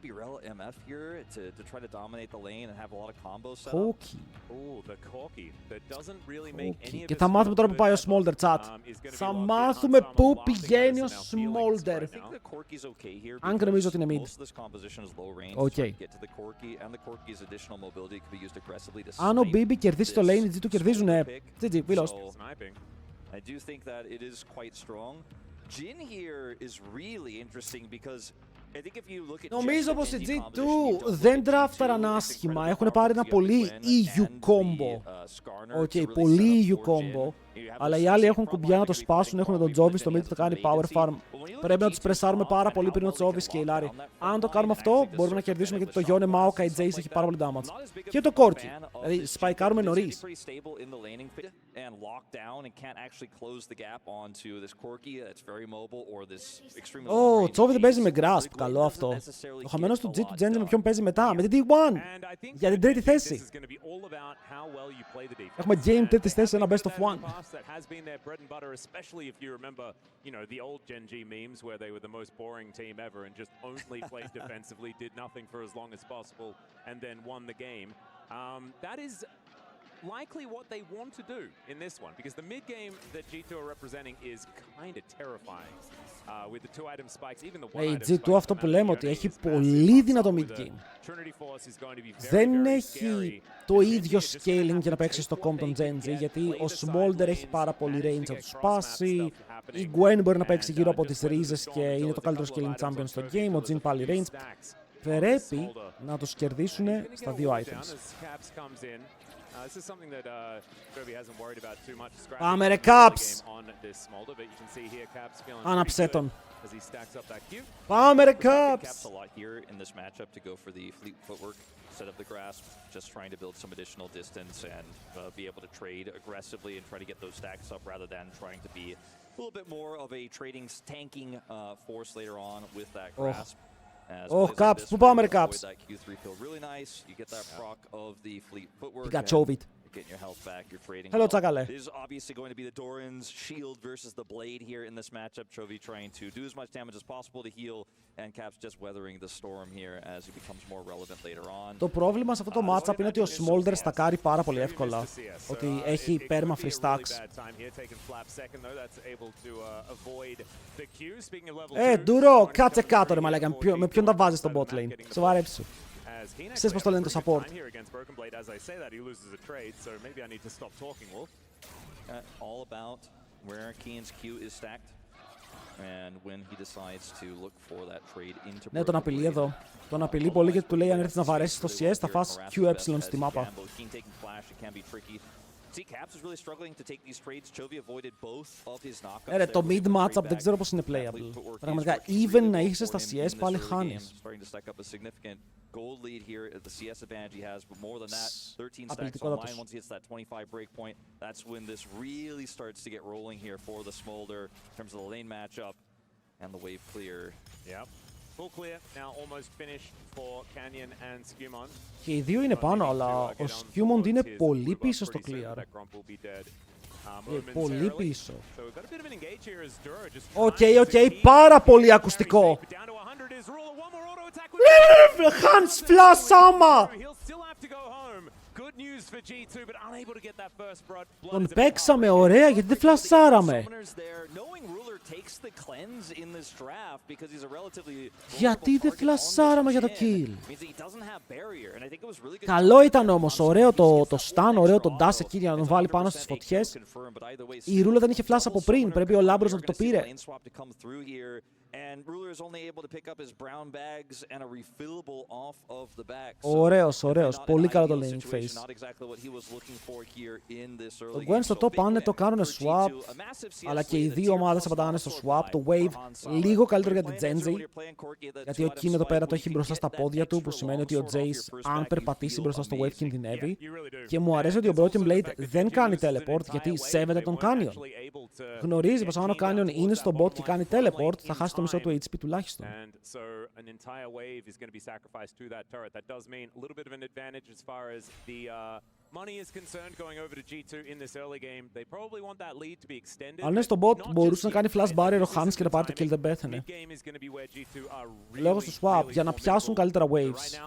maybe Rel MF here to try to dominate the lane and have a lot of combos set up. Corky. Oh, the Corky that doesn't really make any of Και his θα μάθουμε τώρα που πάει ο Smolder, chat. Θα μάθουμε πού πηγαίνει ο Smolder. Αν και νομίζω ότι είναι mid. Οκ. Αν ο BB κερδίσει το lane, οι G2 κερδίζουνε. GG, we lost. I do think that it is quite strong. Jin here is really interesting because I think if you look at νομίζω πως οι G2 δεν draftαραν άσχημα. Έχουν πάρει ένα πολύ EU combo. Οκ, πολύ EU combo. Αλλά οι άλλοι έχουν κουμπιά να το σπάσουν. Έχουν τον Jovis στο mid που θα κάνει power farm. Πρέπει να τους πρεσάρουμε πάρα πολύ πριν ο Jovis και η Larry. Αν το κάνουμε αυτό, μπορούμε να κερδίσουμε γιατί το Yone Maoka η Jace έχει πάρα πολύ damage. Και το Corky. Δηλαδή, σπαϊκάρουμε νωρίς. Ω, Jovis δεν παίζει με grasp. Καλό αυτό. Ο χαμένος του G του Geng με ποιον παίζει μετά. Με την D1. Για την τρίτη θέση. Έχουμε game τρίτη θέση, ένα best of one. That has been their bread and butter, especially if you remember, you know, the old Gen G memes where they were the most boring team ever and just only played defensively, did nothing for as long as possible, and then won the game. That is likely what they want to do in this one, because the mid game that G2 are representing is kind of terrifying. With the 2-item spikes, even the 1-item spikes. G2 αυτό που λέμε ότι έχει πολύ δυνατό mid game. Δεν έχει το ίδιο scaling για να παίξει στο comp των Gen G, γιατί ο Smolder έχει πάρα πολύ range να του σπάσει. Η Gwen μπορεί να παίξει γύρω από τις ρίζες και είναι το καλύτερο scaling champion στο game. Ο Jin πάλι range. Πρέπει να τους κερδίσουν στα δύο items. Πάμε ρε Caps! Άναψέ τον. Πάμε ρε Caps! Set up the grasp, just trying to build some additional distance and be able to trade aggressively and try to get those stacks up rather than trying to be a little bit more of a trading, tanking force later on with that grasp. Caps, πού πάμε ρε Caps? Pikachu. Getting your health back, you're trading. Hello, Tsakale. This is obviously going to be the Doran's shield versus the blade here in this matchup. Chovy trying to do as much damage as possible to heal, and Caps just weathering the storm here as he becomes more relevant later on. Το πρόβλημα σε αυτό το matchup είναι ότι ο Smolder στακάρει πάρα πολύ εύκολα. Ότι έχει perma free stacks. Ντούρο, κάτσε κάτω ρε μαλάκα. Με ποιον τα βάζεις στο bot lane? Σοβαρέψου. Ξέρεις πώς το λένε το support. All about where Kian's Q is stacked and when he decides to look for that trade into. Ναι, τον απειλεί εδώ. Τον απειλεί πολύ γιατί του λέει αν έρθεις να βαρέσεις το CS θα φας QE στη μάπα. Το mid matchup δεν ξέρω πώς είναι playable. Πραγματικά, even να είσαι στα CS πάλι χάνεις. Gold lead here at the CS advantage he has, but more than that, 13 stacks online once he hits that 25 break point. That's when this really starts to get rolling here for the Smolder in terms of the lane matchup and the wave clear. Yep. Full clear, now almost finished for Canyon and Skewmon. Και οι δύο είναι πάνω, αλλά ο Skewmon είναι πολύ πίσω στο clear. Πολύ πίσω. Οκ, πάρα πολύ ακουστικό. Hans Flash άμα! Τον παίξαμε ωραία, γιατί δεν φλασάραμε. Γιατί δεν φλασάραμε για το kill? Καλό ήταν όμως, ωραίο το stun, ωραίο το dash εκεί για να τον βάλει πάνω στις φωτιές. Η Ρούλα δεν είχε flash από πριν, πρέπει ο Λάμπρος να το πήρε. Ωραίος, πολύ καλό το laning phase. Το Gwen στο top πάνε, το κάνουν swap, αλλά και οι δύο ομάδες απαντάνε στο swap. Το wave λίγο καλύτερο για την Genji, γιατί ο Kin εδώ πέρα το έχει μπροστά στα πόδια του, που σημαίνει ότι ο Jace αν περπατήσει μπροστά στο wave κινδυνεύει. Και μου αρέσει ότι ο Broken Blade δεν κάνει teleport, γιατί σέβεται τον Canyon. Γνωρίζει πως αν ο Canyon είναι στο bot και κάνει teleport, θα χάσει το μισό του HP τουλάχιστον. Αν είναι στο bot, μπορούσε να κάνει flash barrier ο Hans και να πάρει το kill the Bethany. Λέγω στο swap για να πιάσουν καλύτερα waves.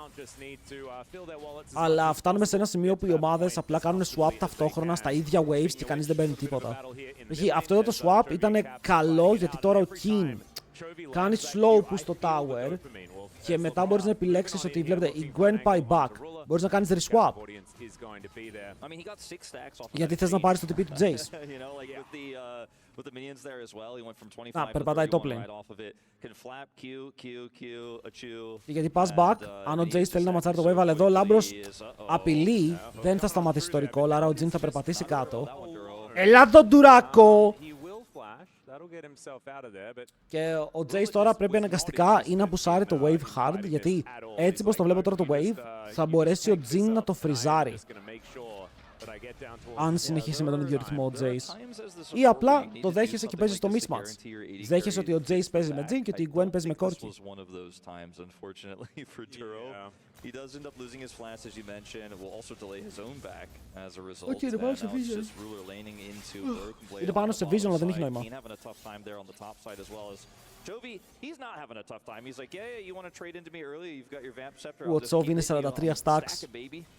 Αλλά φτάνουμε σε ένα σημείο που οι ομάδες απλά κάνουν swap ταυτόχρονα στα ίδια waves και κανείς δεν παίρνει τίποτα. Αυτό εδώ το swap ήταν καλό γιατί τώρα ο King κάνει slow push στο tower και μετά μπορείς να επιλέξεις ότι βλέπετε η Gwen πάει back. Μπορείς να κάνεις reswap. Γιατί θες να πάρεις το TP του Jace. Περπατάει top lane. Και γιατί πας back, αν ο Jace θέλει να ματσάρει το wave, αλλά εδώ ο Λάμπρος απειλεί, δεν θα σταματήσει το recall, άρα ο Jin θα περπατήσει κάτω. Ελά τον ντουράκο! Και ο Jace τώρα πρέπει αναγκαστικά ή να πουσάρει το wave hard, γιατί έτσι πως το βλέπω τώρα το wave, θα μπορέσει ο Jin να το φριζάρει. Αν συνεχίσει με τον ίδιο ρυθμό ο Jace. Ή απλά το δέχεσαι και παίζεις το mismatch. Δέχεσαι ότι ο Jace παίζει με Geng και ότι η Gwen παίζει με Corki. He does end up losing his flash, as you mentioned. It will also delay his own back as a result. Okay, and now it's just Ruler laning into broken blade. Είναι πάνω σε vision, αλλά δεν έχει νόημα. Keen having a tough time there on the top side as well as Chovy. He's not having a tough time. He's like, yeah, you want to trade into me early? You've got your vamp scepter. Ο Chovy είναι 43 stacks.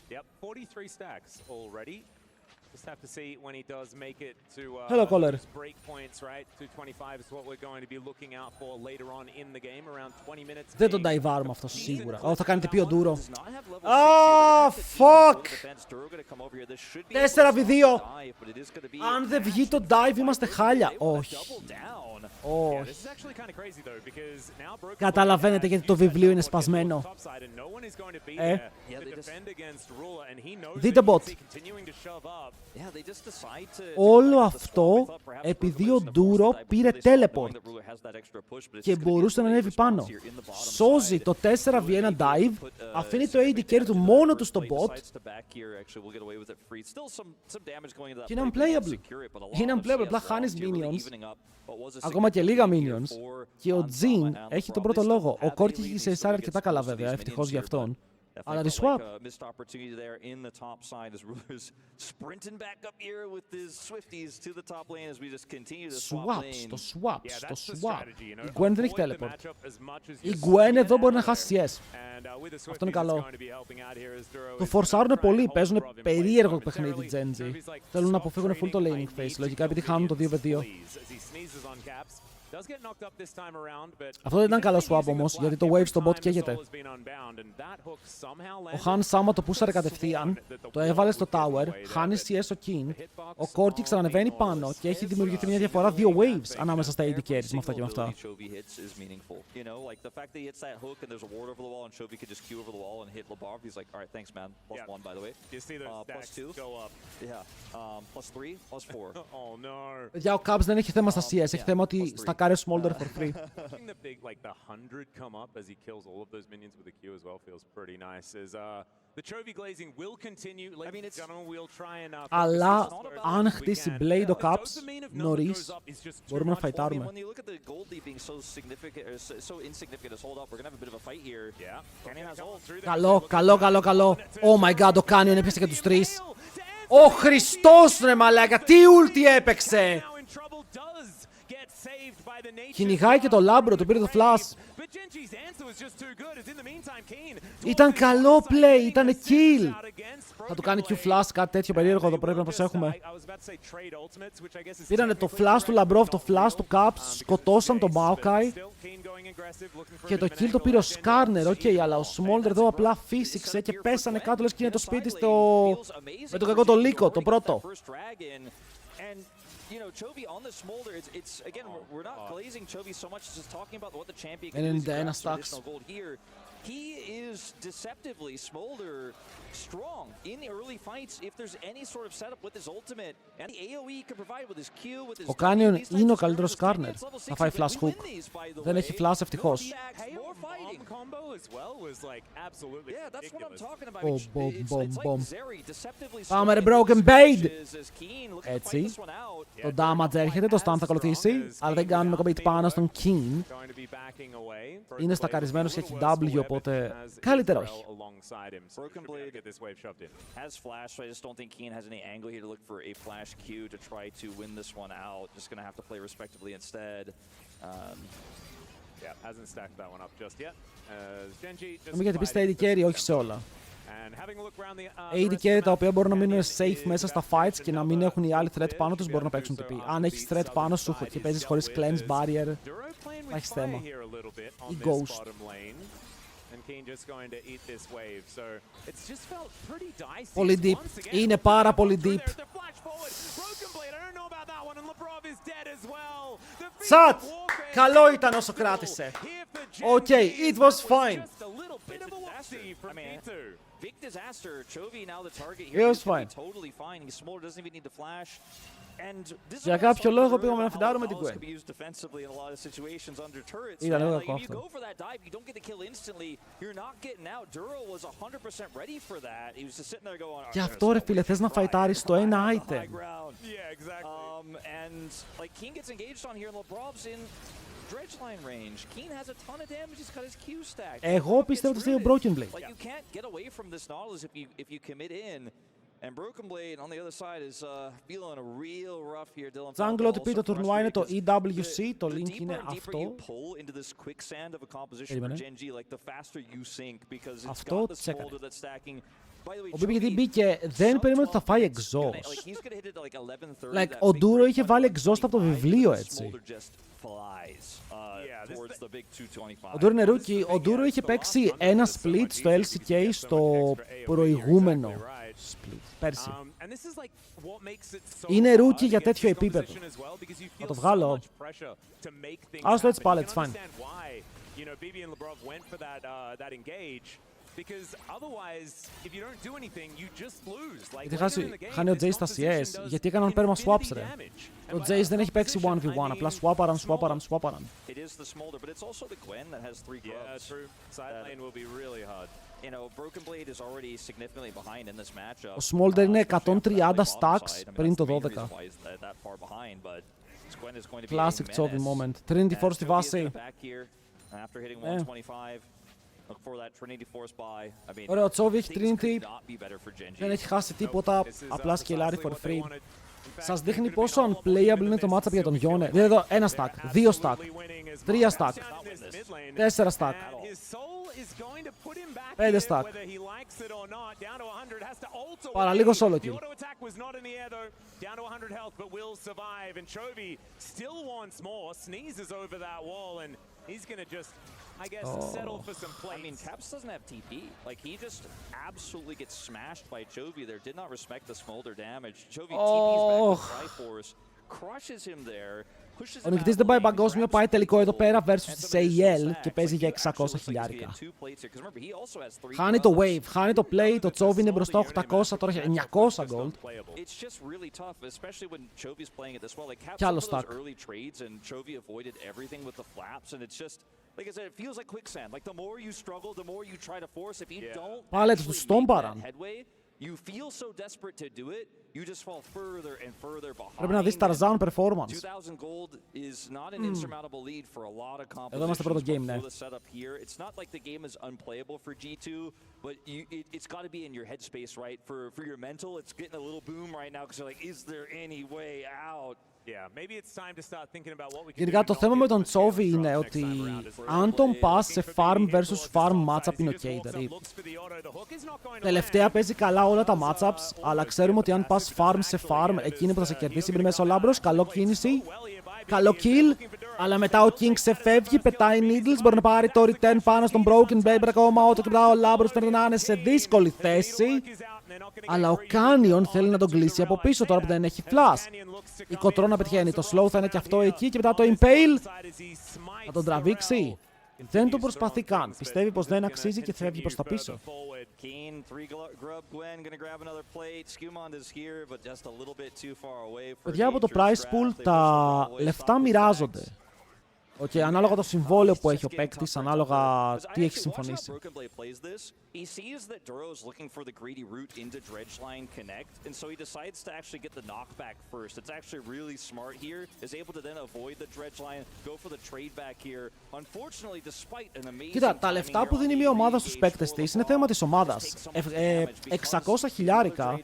Yep, 43 stacks already. Just have to see when he does make it to Hello, caller. break points, right? 225 is what we're going to be looking out for later on in the game, around 20 minutes. Δεν τον νταϊβάρουμε αυτό σίγουρα. Θα κάνει τυπίο ντούρο. Fuck! 4v2. Αν δεν βγει το dive είμαστε χάλια. Όχι. Όχι. Καταλαβαίνετε γιατί το βιβλίο είναι σπασμένο. Δείτε bot. Όλο αυτό επειδή ο Ντούρο πήρε teleport και μπορούσε να ανέβει πάνω. Σώζει το 4v1 dive, αφήνει το AD carry του μόνο του στο bot και είναι unplayable. Είναι unplayable, απλά χάνεις minions, ακόμα και λίγα minions, και ο Jin έχει τον πρώτο λόγο. Ο Corki έχει σε SR αρκετά καλά βέβαια, ευτυχώς για αυτόν. Αλλά τη swap. Το swap. Η Gwen δεν έχει teleport. Η Gwen εδώ μπορεί να χάσει CS. Αυτό είναι καλό. Το φορσάρουν πολύ, παίζουν περίεργο παιχνίδι Genji. Θέλουν να αποφύγουν full το laning phase, λογικά επειδή χάνουν το 2v2. Αυτό δεν ήταν καλό swap όμως, γιατί το wave στο bot καίγεται. Ο Hans άμα το πούσαρε κατευθείαν, το έβαλε στο tower, χάνει CS ο King, ο Corki ξανανεβαίνει πάνω και έχει δημιουργηθεί μια διαφορά 2 waves ανάμεσα στα AD carries με αυτά και με αυτά. Για ο Caps δεν έχει θέμα στα CS, έχει θέμα ότι στα carry smolder for free. Αλλά αν χτίσει blade ο Caps νωρίς, μπορούμε να φαϊτάρουμε. Καλό. Oh my god, ο Canyon έπιασε και τους τρεις. Ο Χριστός ρε μαλάκα, τι ulti έπαιξε! Κυνηγάει και το Λάμπρο, του πήρε το flash. Ήταν καλό play, ήταν kill. Θα του κάνει Q flash, κάτι τέτοιο περίεργο εδώ πρέπει να προσέχουμε. Πήρανε το flash του Λαμπρόφ, το flash του Caps, σκοτώσαν τον Maokai και το kill το πήρε ο Skarner, ok, αλλά ο Smolder εδώ απλά φύσηξε και πέσανε κάτω λες και είναι το σπίτι με το κακό το λύκο, το πρώτο. You know, Chovy on the smolder, it's again, we're not glazing Chovy so much as just talking about what the champion can do. Additional gold here. He is deceptively smolder strong in the early fights if there's any sort of setup with his ultimate and the AoE he can provide with his Q, with his. Ο Canyon είναι ο καλύτερος Skarner. Θα φάει flash hook. Δεν έχει flash ευτυχώς. Μπομ. Πάμε ρε broken bait. Έτσι. Το damage έρχεται, το stun θα ακολουθήσει, αλλά δεν κάνουμε commit πάνω στον King. Είναι στακαρισμένος και έχει W, οπότε καλύτερα όχι. Broken Blade has flash, so I just don't think Keen has any angle here to look for a flash Q to try to win this one out. Just gonna have to play respectively instead. Yeah, hasn't stacked that one up just yet. Genji just Μην γιατί πει στα AD carry, όχι σε όλα. and having a look around the AD carry τα οποία μπορούν να μείνουν safe μέσα στα fights και να μην έχουν οι άλλοι threat πάνω τους μπορούν να παίξουν TP. Αν έχεις threat πάνω σου και παίζεις χωρίς cleanse barrier, θα έχεις θέμα. Ή ghost. Πολύ deep. Είναι πάρα πολύ deep. Τσατ! Καλό ήταν όσο κράτησε. Okay, it was fine. Big disaster. Chovy now the target It here. was fine. Totally fine. He's smaller, doesn't even need to flash. And this Για κάποιο λόγο πήγαμε να φιντάρουμε την Gwen. Ήταν λίγο κακό αυτό. Γι' αυτό ρε φίλε, θες να φαϊτάρεις το ένα item. Εγώ πιστεύω ότι είναι Broken Blade. And Broken Blade on the other side is feeling real rough here. Dylan. Jungle OTP το τουρνουά είναι το EWC, το link είναι αυτό. Αυτό τσέκαρε. Ο BBKT μπήκε, δεν περίμενε ότι θα φάει exhaust. Like, ο Duro είχε βάλει exhaust από το βιβλίο έτσι. Ο Duro είναι rookie. Ο Duro είχε παίξει ένα split στο LCK στο προηγούμενο split, πέρσι. Είναι rookie για τέτοιο επίπεδο. Θα το βγάλω. Άστο έτσι πάλι, it's fine. Γιατί χάνει ο Jace στα CS, γιατί έκαναν πέρμα swaps ρε. Ο Jace δεν έχει παίξει 1v1, απλά swaparan. Ο Smolder είναι 130 stacks πριν το 12. Classic Chovy moment. Trinity Force στη βάση. Ωραία, ο Chovy έχει Trinity. Δεν έχει χάσει τίποτα. Απλά σκελάρει for free. Σας δείχνει πόσο unplayable είναι το matchup για τον Yone. Δηλαδή εδώ 1 stack, 2 stack, 3 stack, 4 stack, 5 stack. Παραλίγο solo kill. I mean, Caps doesn't have TP. Like, he just absolutely gets smashed by Chovy there. Did not respect the smolder damage. Chovy TP's back to Triforce, crushes him there. Ο νικητής δεν πάει παγκόσμιο, πάει τελικό εδώ πέρα versus τη AEL και παίζει για 600 χιλιάρικα. Χάνει το wave, χάνει το play, το Chovy είναι μπροστά 800, τώρα έχει 900 gold. Κι άλλο stack. Πάλι τους στόμπαραν. Πρέπει να δεις Tarzan performance. Εδώ είμαστε πρώτο game, ναι. But it's got to be in your headspace, right? For your mental, it's getting a little boom right now because you're like, is there any way out? Γενικά το θέμα με τον Chovy είναι ότι αν τον πας σε farm versus farm matchup είναι ok. Δηλαδή, τελευταία παίζει καλά όλα τα matchups, αλλά ξέρουμε ότι αν πας farm σε farm, εκείνη που θα σε κερδίσει πριν μέσα ο Λάμπρος, καλό κίνηση, καλό kill, αλλά μετά ο King σε φεύγει, πετάει needles, μπορεί να πάρει το return πάνω στον broken baby ακόμα, όταν και μετά ο Λάμπρος πρέπει να είναι σε δύσκολη θέση. Αλλά ο Canyon θέλει να τον κλείσει από πίσω τώρα που δεν έχει flash. Η Κοτρώνα πετυχαίνει, το slow θα είναι και αυτό εκεί και μετά το impale. Θα τον τραβήξει. Δεν το προσπαθεί καν. Πιστεύει πως δεν αξίζει και φεύγει προς τα πίσω. Παιδιά, από το price pool τα λεφτά μοιράζονται. Okay, ανάλογα το συμβόλαιο που έχει ο παίκτης, ανάλογα τι έχει συμφωνήσει. He sees that Duro's looking for the greedy route into Dredgeline Connect, and so he decides to actually get the knockback first. It's actually really smart here, is able to then avoid the Dredgeline, go for the trade back here. Unfortunately, despite an amazing... Κοίτα, τα λεφτά που δίνει μια ομάδα στους παίκτες της είναι θέμα της ομάδας. 600 χιλιάρικα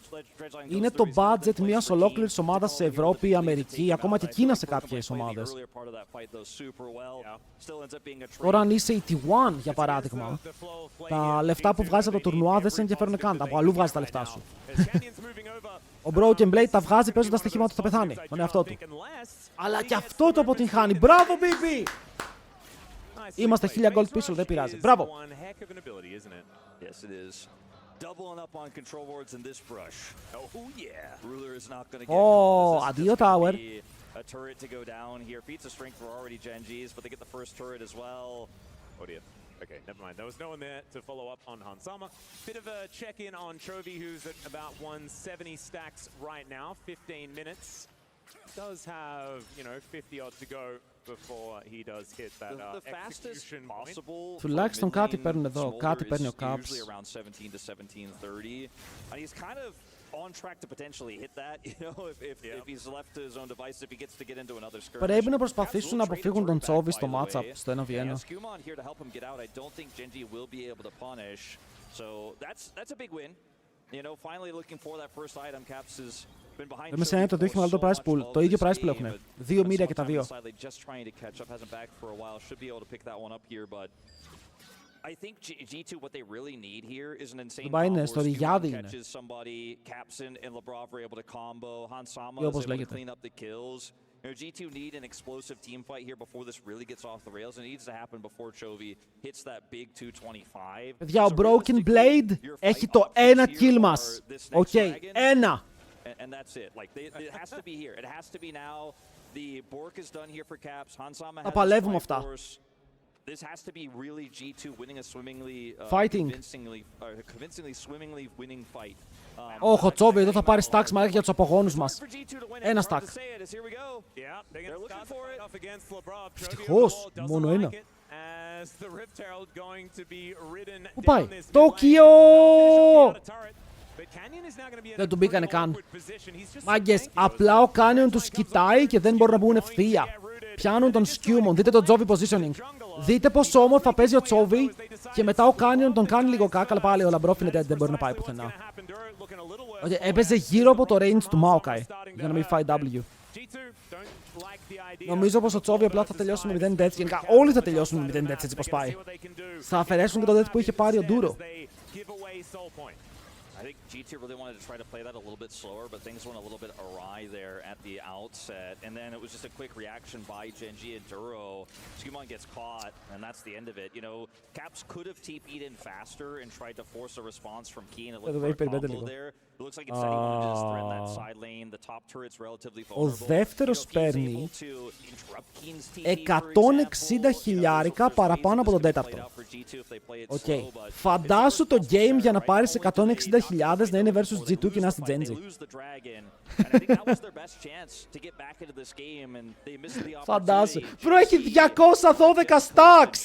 είναι το budget μιας ολόκληρης ομάδας σε Ευρώπη, Αμερική, ακόμα και Κίνα σε κάποιες ομάδες. Τώρα αν είσαι η T1, για παράδειγμα, τα λεφτά που βγάζεις από το τουρνουά δεν σε ενδιαφέρουν καν. Από αλλού βγάζεις τα λεφτά σου. Ο Broken Blade τα βγάζει παίζοντας στοιχήματα ότι θα πεθάνει, τον εαυτό του. Αλλά και αυτό το αποτυγχάνει. Μπράβο, BB! Είμαστε 1000 gold πίσω, δεν πειράζει. Μπράβο! Ω, αντίο tower. A turret to go down here. Feats of strength were already Genji's, but they get the first turret as well. Oh dear. Okay, never mind. There was no one there to follow up on Hansama. Bit of a check-in on Chovy, who's at about 170 stacks right now. 15 minutes. Does have, 50 odd to go before he does hit that execution point. Τουλάχιστον κάτι παίρνουν εδώ. Κάτι παίρνει ο Caps. Around 17 to 17:30. And he's kind of on track to potentially hit that, if he's left to his own device, if he gets to get into another skirmish. Πρέπει να προσπαθήσουν να αποφύγουν τον Chovy στο matchup, στο 1v1. Skumon here to help him get out. I don't think Genji will be able to punish. So that's a big win. Finally looking for that first item. Caps has been behind. Δεν με σένει το έχει μεγαλύτερο price pool. Το ίδιο price pool έχουν. 2 μοίρια και τα δύο. Just trying to catch up, hasn't backed for a while. Should be able to pick that one up here, but I think G2 what they really need here is an insane combo. Στο ριγιάδι είναι. Catches somebody, Capson and Labrov are able to combo. Hansama is able to clean up the kills. G2 need an explosive team fight here before this really gets off the rails, and it needs to happen before Chovy hits that big 225. Παιδιά, ο Broken Blade έχει το ένα kill μας. Οκ, ένα. And that's it. Like it has to be here. It has to be now. The Bork is done here for Caps. Hansama has παλεύουμε αυτά. This has to be really G2 winning a swimmingly, convincingly swimmingly winning fight. Όχι, ο Chovy εδώ θα πάρει stacks μαλάκα για τους απογόνους μας. Ένα stack. Ευτυχώς, μόνο ένα. Πού πάει? Τόκιο! Δεν του μπήκανε καν. Μάγκες, απλά ο Canyon τους κοιτάει και δεν μπορούν να μπουν ευθεία. Πιάνουν τον Skumon, δείτε το Chovy positioning. Δείτε πόσο όμορφα παίζει ο Chovy και μετά ο Canyon τον κάνει λίγο κάκα, αλλά πάλι ο Labrov είναι dead, δεν μπορεί να πάει πουθενά. Έπαιζε γύρω από το range του Maokai για να μην φάει W. Νομίζω πως ο Chovy απλά θα τελειώσει με 0 deaths. Γενικά όλοι θα τελειώσουν με 0 deaths έτσι πως πάει. Θα αφαιρέσουν και το death που είχε πάρει ο Duro. I think G2 really wanted to try to play that a little bit slower, but things went a little bit awry there at the outset. And then it was just a quick reaction by Genji and Duro. Skumon gets caught, and that's the end of it. Caps could have TP'd in faster and tried to force a response from Keen. It looked for a combo there. It looks like it's setting him to just threaten that side lane. The top turret's relatively vulnerable. Ο δεύτερος παίρνει 160 χιλιάρικα παραπάνω από τον τέταρτο. Οκ. Φαντάσου το game για να πάρεις 160.000 να είναι versus G2 και να στη Genji. Φαντάσου. Προ έχει 212 stacks!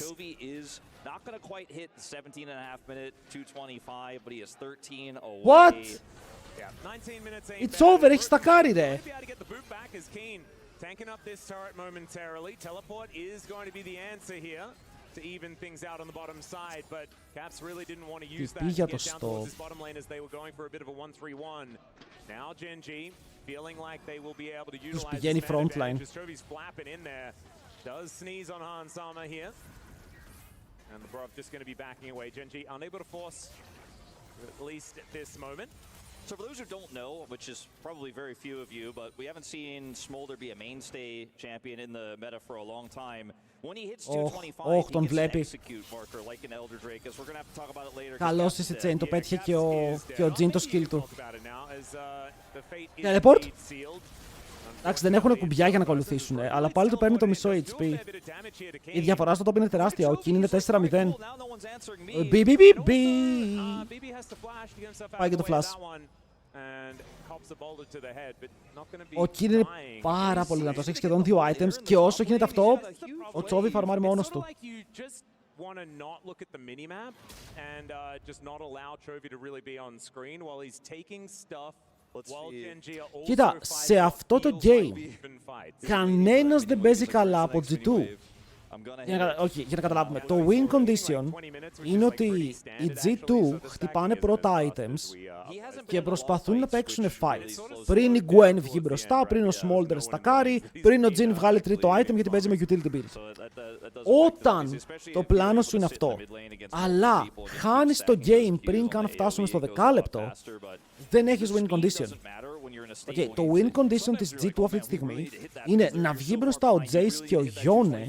Not going to quite hit the 17.5 minute 225, but he is 13 away. What? Yeah, 19 minutes. It's over, έχει στακάρει ρε. Tanking up this turret momentarily. Teleport is going to be the answer here to even things out on the bottom side, but Caps really didn't want to use that to get down towards his bottom lane as they were going for a bit of a 1-3-1. Now Genji feeling like they will be able to utilize this front line. Jovy's flapping in there. Does sneeze on Hansama here. And Labrov just going to be backing away. Genji unable to force, at least at this moment. So for those who don't know, which is probably very few of you, but we haven't seen Smolder be a mainstay champion in the meta for a long time. When he hits 225, he gets an execute marker like an Elder Drake, as we're going to have to talk about it later. Καλώς είσαι Chain, το πέτυχε και ο Jin το skill του. Teleport! Εντάξει, δεν έχουν κουμπιά για να ακολουθήσουν, αλλά πάλι του παίρνει το μισό HP. Η διαφορά στο top είναι τεράστια, ο King είναι 4-0. BBBB! Πάει και το flash. Ο Kill είναι πάρα πολύ δυνατός, έχει σχεδόν 2 items και όσο γίνεται αυτό, ο Chovy φαρμάρει μόνος του. Want to not look at the minimap and just not allow Chovy to really be on screen while he's taking stuff while Genji are also Κοίτα, σε αυτό το game κανένας δεν παίζει καλά από G2. Όχι, για να καταλάβουμε. Το win condition είναι ότι οι G2 χτυπάνε πρώτα items και προσπαθούν να παίξουν fights. Πριν η Gwen βγει μπροστά, πριν ο Smolder στακάρει, πριν ο Jhin βγάλει τρίτο item γιατί παίζει με utility build. Όταν το πλάνο σου είναι αυτό, αλλά χάνεις το game πριν καν φτάσουμε στο δεκάλεπτο, δεν έχεις win condition. Okay, το win condition της G2 αυτή τη στιγμή είναι να βγει μπροστά ο Jace και ο Yone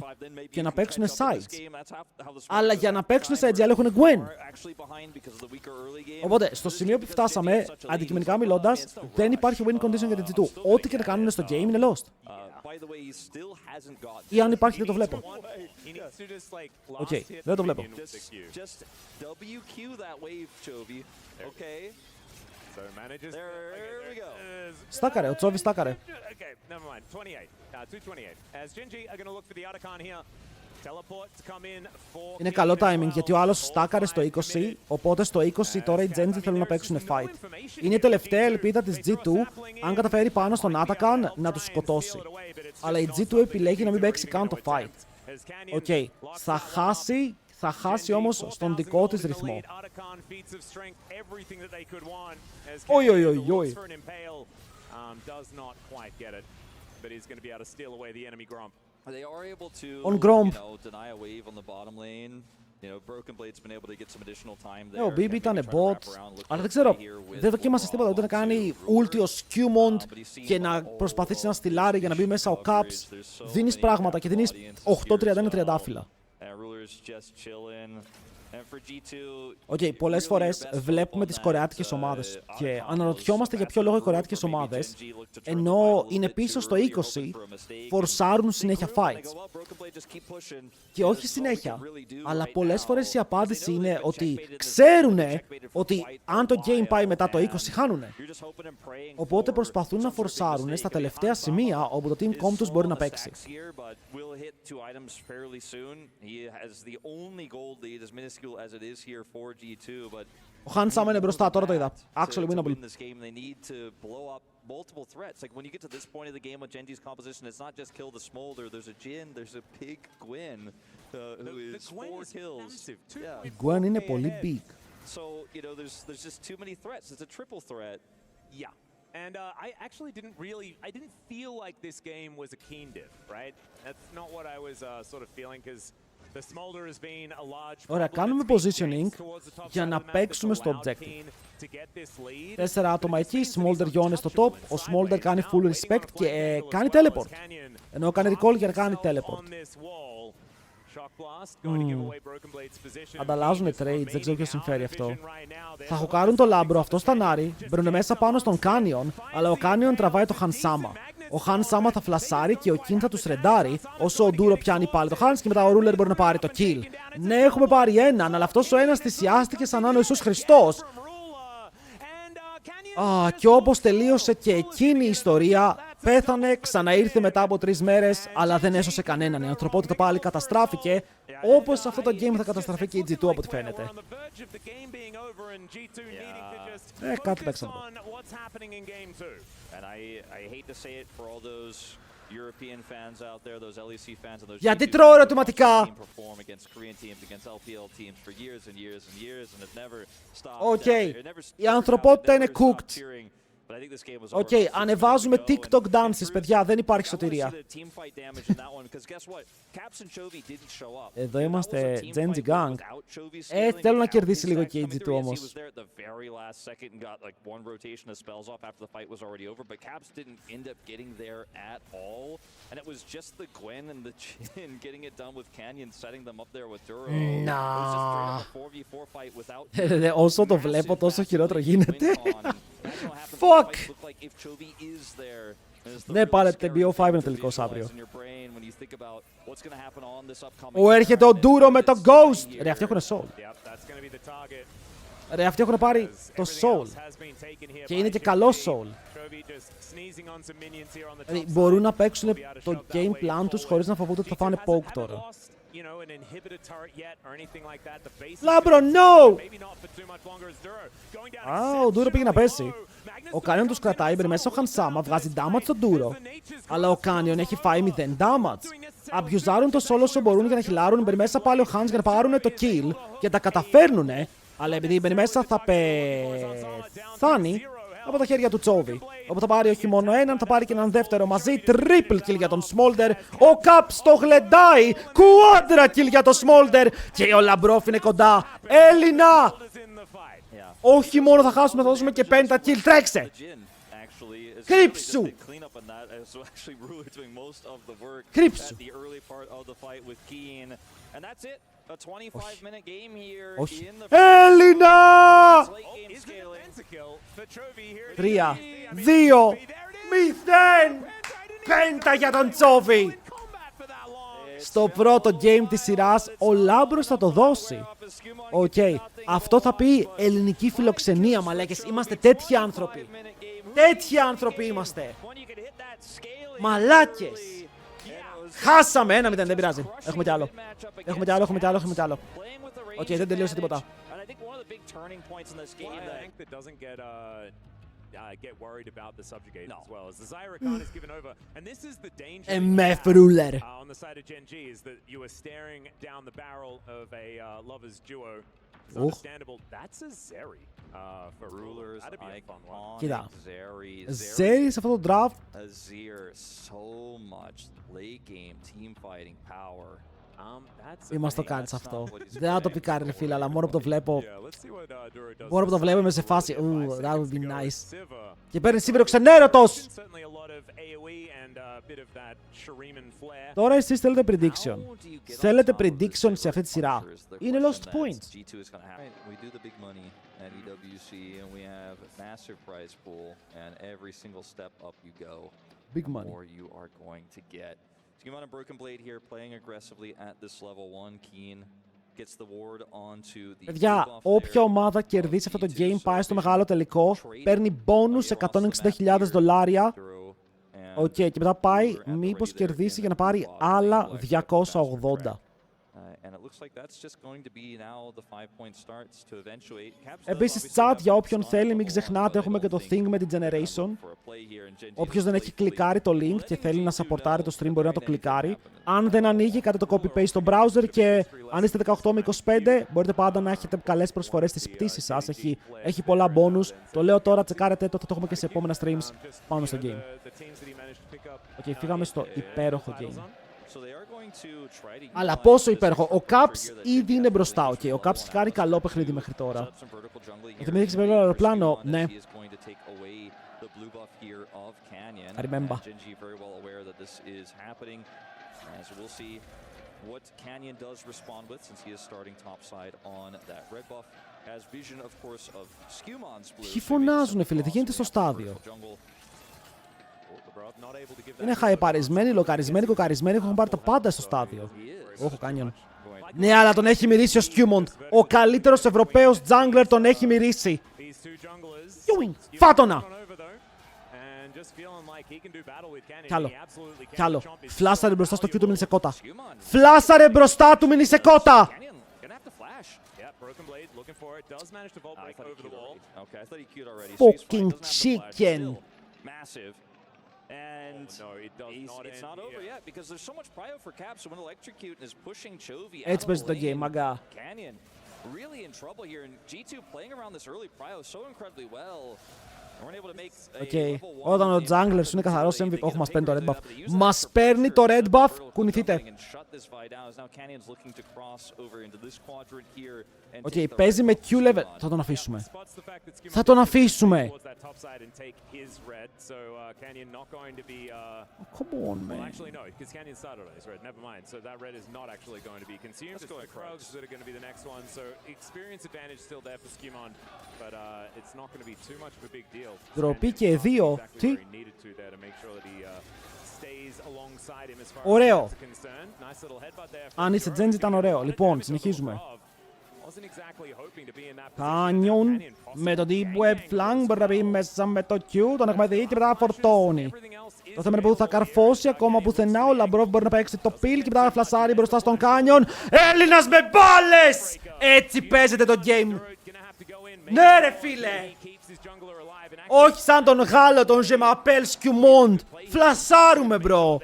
και να παίξουν sides. Αλλά για να παίξουν sides οι άλλοι έχουν Gwen. Οπότε, στο σημείο που φτάσαμε, αντικειμενικά μιλώντας, δεν υπάρχει win condition για την G2. Ό,τι και να κάνουν στο game είναι lost. Ή αν υπάρχει δεν το βλέπω. Οκ, δεν το βλέπω. Στάκαρε, ο Chovy στάκαρε. Είναι καλό timing γιατί ο άλλος στάκαρε στο 20, οπότε στο 20 τώρα οι Genji θέλουν να παίξουν fight. Είναι η τελευταία ελπίδα της G2 αν καταφέρει πάνω στον Atakan να τους σκοτώσει. Αλλά η G2 επιλέγει να μην παίξει καν το fight. Οκ, θα χάσει όμως στον δικό της ρυθμό. Oi, oi, oi, oi. On Gromp. Ο BB ήταν bot, αλλά δεν ξέρω, δεν δοκίμασες τίποτα, ούτε να κάνει ulti ο Skewmond και να προσπαθήσει να στυλάρει για να μπει μέσα ο Caps. Δίνεις πράγματα και δίνεις 8-31 τριαντάφυλλα. Οκ, πολλές φορές βλέπουμε τις κορεάτικες ομάδες και αναρωτιόμαστε για ποιο λόγο οι κορεάτικες ομάδες, ενώ είναι πίσω στο 20, φορσάρουν συνέχεια fights. Και όχι συνέχεια, αλλά πολλές φορές η απάντηση είναι ότι ξέρουνε ότι αν το game πάει μετά το 20 χάνουνε. Οπότε προσπαθούν να φορσάρουν στα τελευταία σημεία όπου το team comp τους μπορεί να παίξει. Ο Han Sama είναι μπροστά, τώρα το είδα. Actually winnable. Multiple threats. Like when you get to this point of the game with Genji's composition, it's not just kill the Smolder. There's a Jhin, there's a big Gwen who is 4 kills. Η Gwen είναι πολύ big. So you know, there's just too many threats. It's a triple threat. Yeah. And I actually didn't feel like this game was a keen diff, right? That's not what I was sort of feeling because the Smolder has been a large. Ωραία, κάνουμε positioning για να παίξουμε στο objective. 4 άτομα εκεί, Smolder Yone στο top, ο Smolder κάνει full respect και κάνει teleport. Ενώ κάνει recall για να κάνει teleport. Ανταλλάζουν trades, δεν ξέρω ποιος συμφέρει αυτό. Θα χοκάρουν το Λάμπρο, αυτό στανάρει, μπαίνουν μέσα πάνω στον Canyon, αλλά ο Canyon τραβάει το Han Sama. Ο Han Sama θα φλασάρει και ο King θα τους ρεντάρει, όσο ο Ντούρο πιάνει πάλι το Hans και μετά ο Ruler μπορεί να πάρει το kill. Ναι, έχουμε πάρει έναν, αλλά αυτός ο ένας θυσιάστηκε σαν να είναι ο Ιησούς Χριστός. Και όπως τελείωσε και εκείνη η ιστορία, πέθανε, ξαναήρθε μετά από 3 μέρες, αλλά δεν έσωσε κανέναν. Η ανθρωπότητα πάλι καταστράφηκε, όπως σε αυτό το game θα καταστραφεί και η G2 από ό,τι φαίνεται. Κάτι παίξαμε. Γιατί τρώω ερωτηματικά! Οκ, η ανθρωπότητα είναι cooked. Οκ, ανεβάζουμε TikTok dances, παιδιά, δεν υπάρχει σωτηρία. Εδώ είμαστε Genji Gang. Θέλω να κερδίσει λίγο και η G2 όμως. Όσο το βλέπω τόσο χειρότερο γίνεται. Fuck! Ναι, πάρετε BO5 είναι τελικός αύριο. Έρχεται ο Ντούρο με το Ghost! Ρε, αυτοί έχουν Soul. Ρε, αυτοί έχουν πάρει το Soul. Και είναι και καλό Soul. Δηλαδή, μπορούν να παίξουν το game plan τους χωρίς να φοβούνται ότι θα φάνε poke τώρα. Λάμπρο, no! Ο Ντούρο πήγε να πέσει. Ο Κάνιον τους κρατάει, μπαίνει μέσα ο Χανσάμα, βγάζει damage στον Ντούρο. Αλλά ο Κάνιον έχει φάει 0 damage. Αμπιουζάρουν το solo όσο μπορούν για να χιλάρουν, μπαίνει μέσα πάλι ο Hans για να πάρουν το kill και τα καταφέρνουνε. Αλλά επειδή μπαίνει μέσα θα πεθάνει από τα χέρια του Τσόβι. Όπου θα πάρει όχι μόνο έναν, θα πάρει και έναν δεύτερο μαζί. Triple kill για τον Smolder. Ο Caps το γλεντάει. Quadra kill για τον Smolder. Και ο Λαμπρόφ είναι κοντά. Έλληνα! Όχι μόνο θα χάσουμε, θα δώσουμε και 50 kill. Τρέξε! Κρύψου! Κρύψου! Όχι. Έλληνα! 3, 2, 0! 5 για τον Τσόβι! Στο πρώτο game της σειράς, ο Λάμπρος θα το δώσει. Οκ. Αυτό θα πει ελληνική φιλοξενία, μαλάκες. Είμαστε τέτοιοι άνθρωποι. Τέτοιοι άνθρωποι είμαστε. Μαλάκες. Χάσαμε 1-0, δεν πειράζει. Έχουμε κι άλλο. Οκ, δεν τελείωσε τίποτα. MF ruler. Κοίτα, Zeri σε αυτό το draft. Μη μας το κάνεις αυτό. Δεν θα το πικάρει ρε φίλε, αλλά μόνο που το βλέπω. Μόνο που το βλέπω είμαι σε φάση. That would be nice. Και παίρνει σήμερα ο ξενέρωτος! Τώρα εσείς θέλετε prediction. Θέλετε prediction σε αυτή τη σειρά. Είναι lost points. Big money. Skirmishes Broken Blade here, playing aggressively at this level 1. Keen gets the ward onto the. Παιδιά, όποια ομάδα κερδίσει αυτό το game πάει στο μεγάλο τελικό, παίρνει bonus $160,000. Οκ, και μετά πάει μήπως κερδίσει για να πάρει άλλα 280. Επίσης, chat για όποιον θέλει, μην ξεχνάτε, έχουμε και το thing με την Generation. Όποιος δεν έχει κλικάρει το link και θέλει να σαπορτάρει το stream μπορεί να το κλικάρει. Αν δεν ανοίγει, κάντε το copy-paste στο browser και αν είστε 18 με 25, μπορείτε πάντα να έχετε καλές προσφορές στις πτήσεις σας. Έχει πολλά bonus. Το λέω τώρα, τσεκάρετε το, θα το έχουμε και σε επόμενα streams. Πάμε στο game. Οκ, φύγαμε στο υπέροχο game. Αλλά πόσο υπέροχο. Ο Caps ήδη είναι μπροστά. Ο Caps έχει κάνει καλό παιχνίδι μέχρι τώρα. Γιατί μην δείξει αεροπλάνο, ναι. I remember. Ποιοι φωνάζουνε φίλε, τι γίνεται στο στάδιο. Είναι χαϊπαρισμένοι, λοκαρισμένοι, κοκαρισμένοι, έχουν πάρει τα πάντα στο στάδιο. Όχι, Κάνιον. Ναι, αλλά τον έχει μυρίσει ο Σκιούμοντ. Ο καλύτερος Ευρωπαίος jungler τον έχει μυρίσει. Φάτονα! Κι άλλο. Φλάσαρε μπροστά στο Q του Μινισεκότα. Φλάσαρε μπροστά του Μινισεκότα! Fucking chicken! And it's not over yet because there's so much prio for Caps. So when Electrocute is pushing Chovy Έτσι παίζει το game, μαγκά. Canyon really in trouble here, and G2 playing around this early prio so incredibly well. Okay. Όταν ο jungler σου είναι καθαρός MVP, όχι μας παίρνει το red buff. Μας παίρνει το red buff, κουνηθείτε. Οκ, παίζει με Q level. Θα τον αφήσουμε. Θα τον αφήσουμε. Come on, man. Well, actually, no, because Canyon started on his red. Never mind. So that red is not actually going to be consumed. It's the Krugs that are going to be the next one. So experience advantage still there for Skimon, but it's not going to be too much of a big deal. Ντροπή και δύο. Τι. Ωραίο. Αν είσαι Genji ήταν ωραίο. Λοιπόν, συνεχίζουμε. Canyon με το deep web flank μπορεί να μπει μέσα με το Q, τον έχουμε δει και μετά να φορτώνει. Το θέμα είναι που θα καρφώσει ακόμα πουθενά. Ο Λαμπρόφ μπορεί να παίξει το πιλ και μετά να φλασάρει μπροστά στον Canyon. Έλληνας με μπάλες! Έτσι παίζεται το game. Ναι ρε φίλε! Όχι σαν τον Γάλλο, τον Je m'appelle Skimond. Φλασάρουμε μπρο.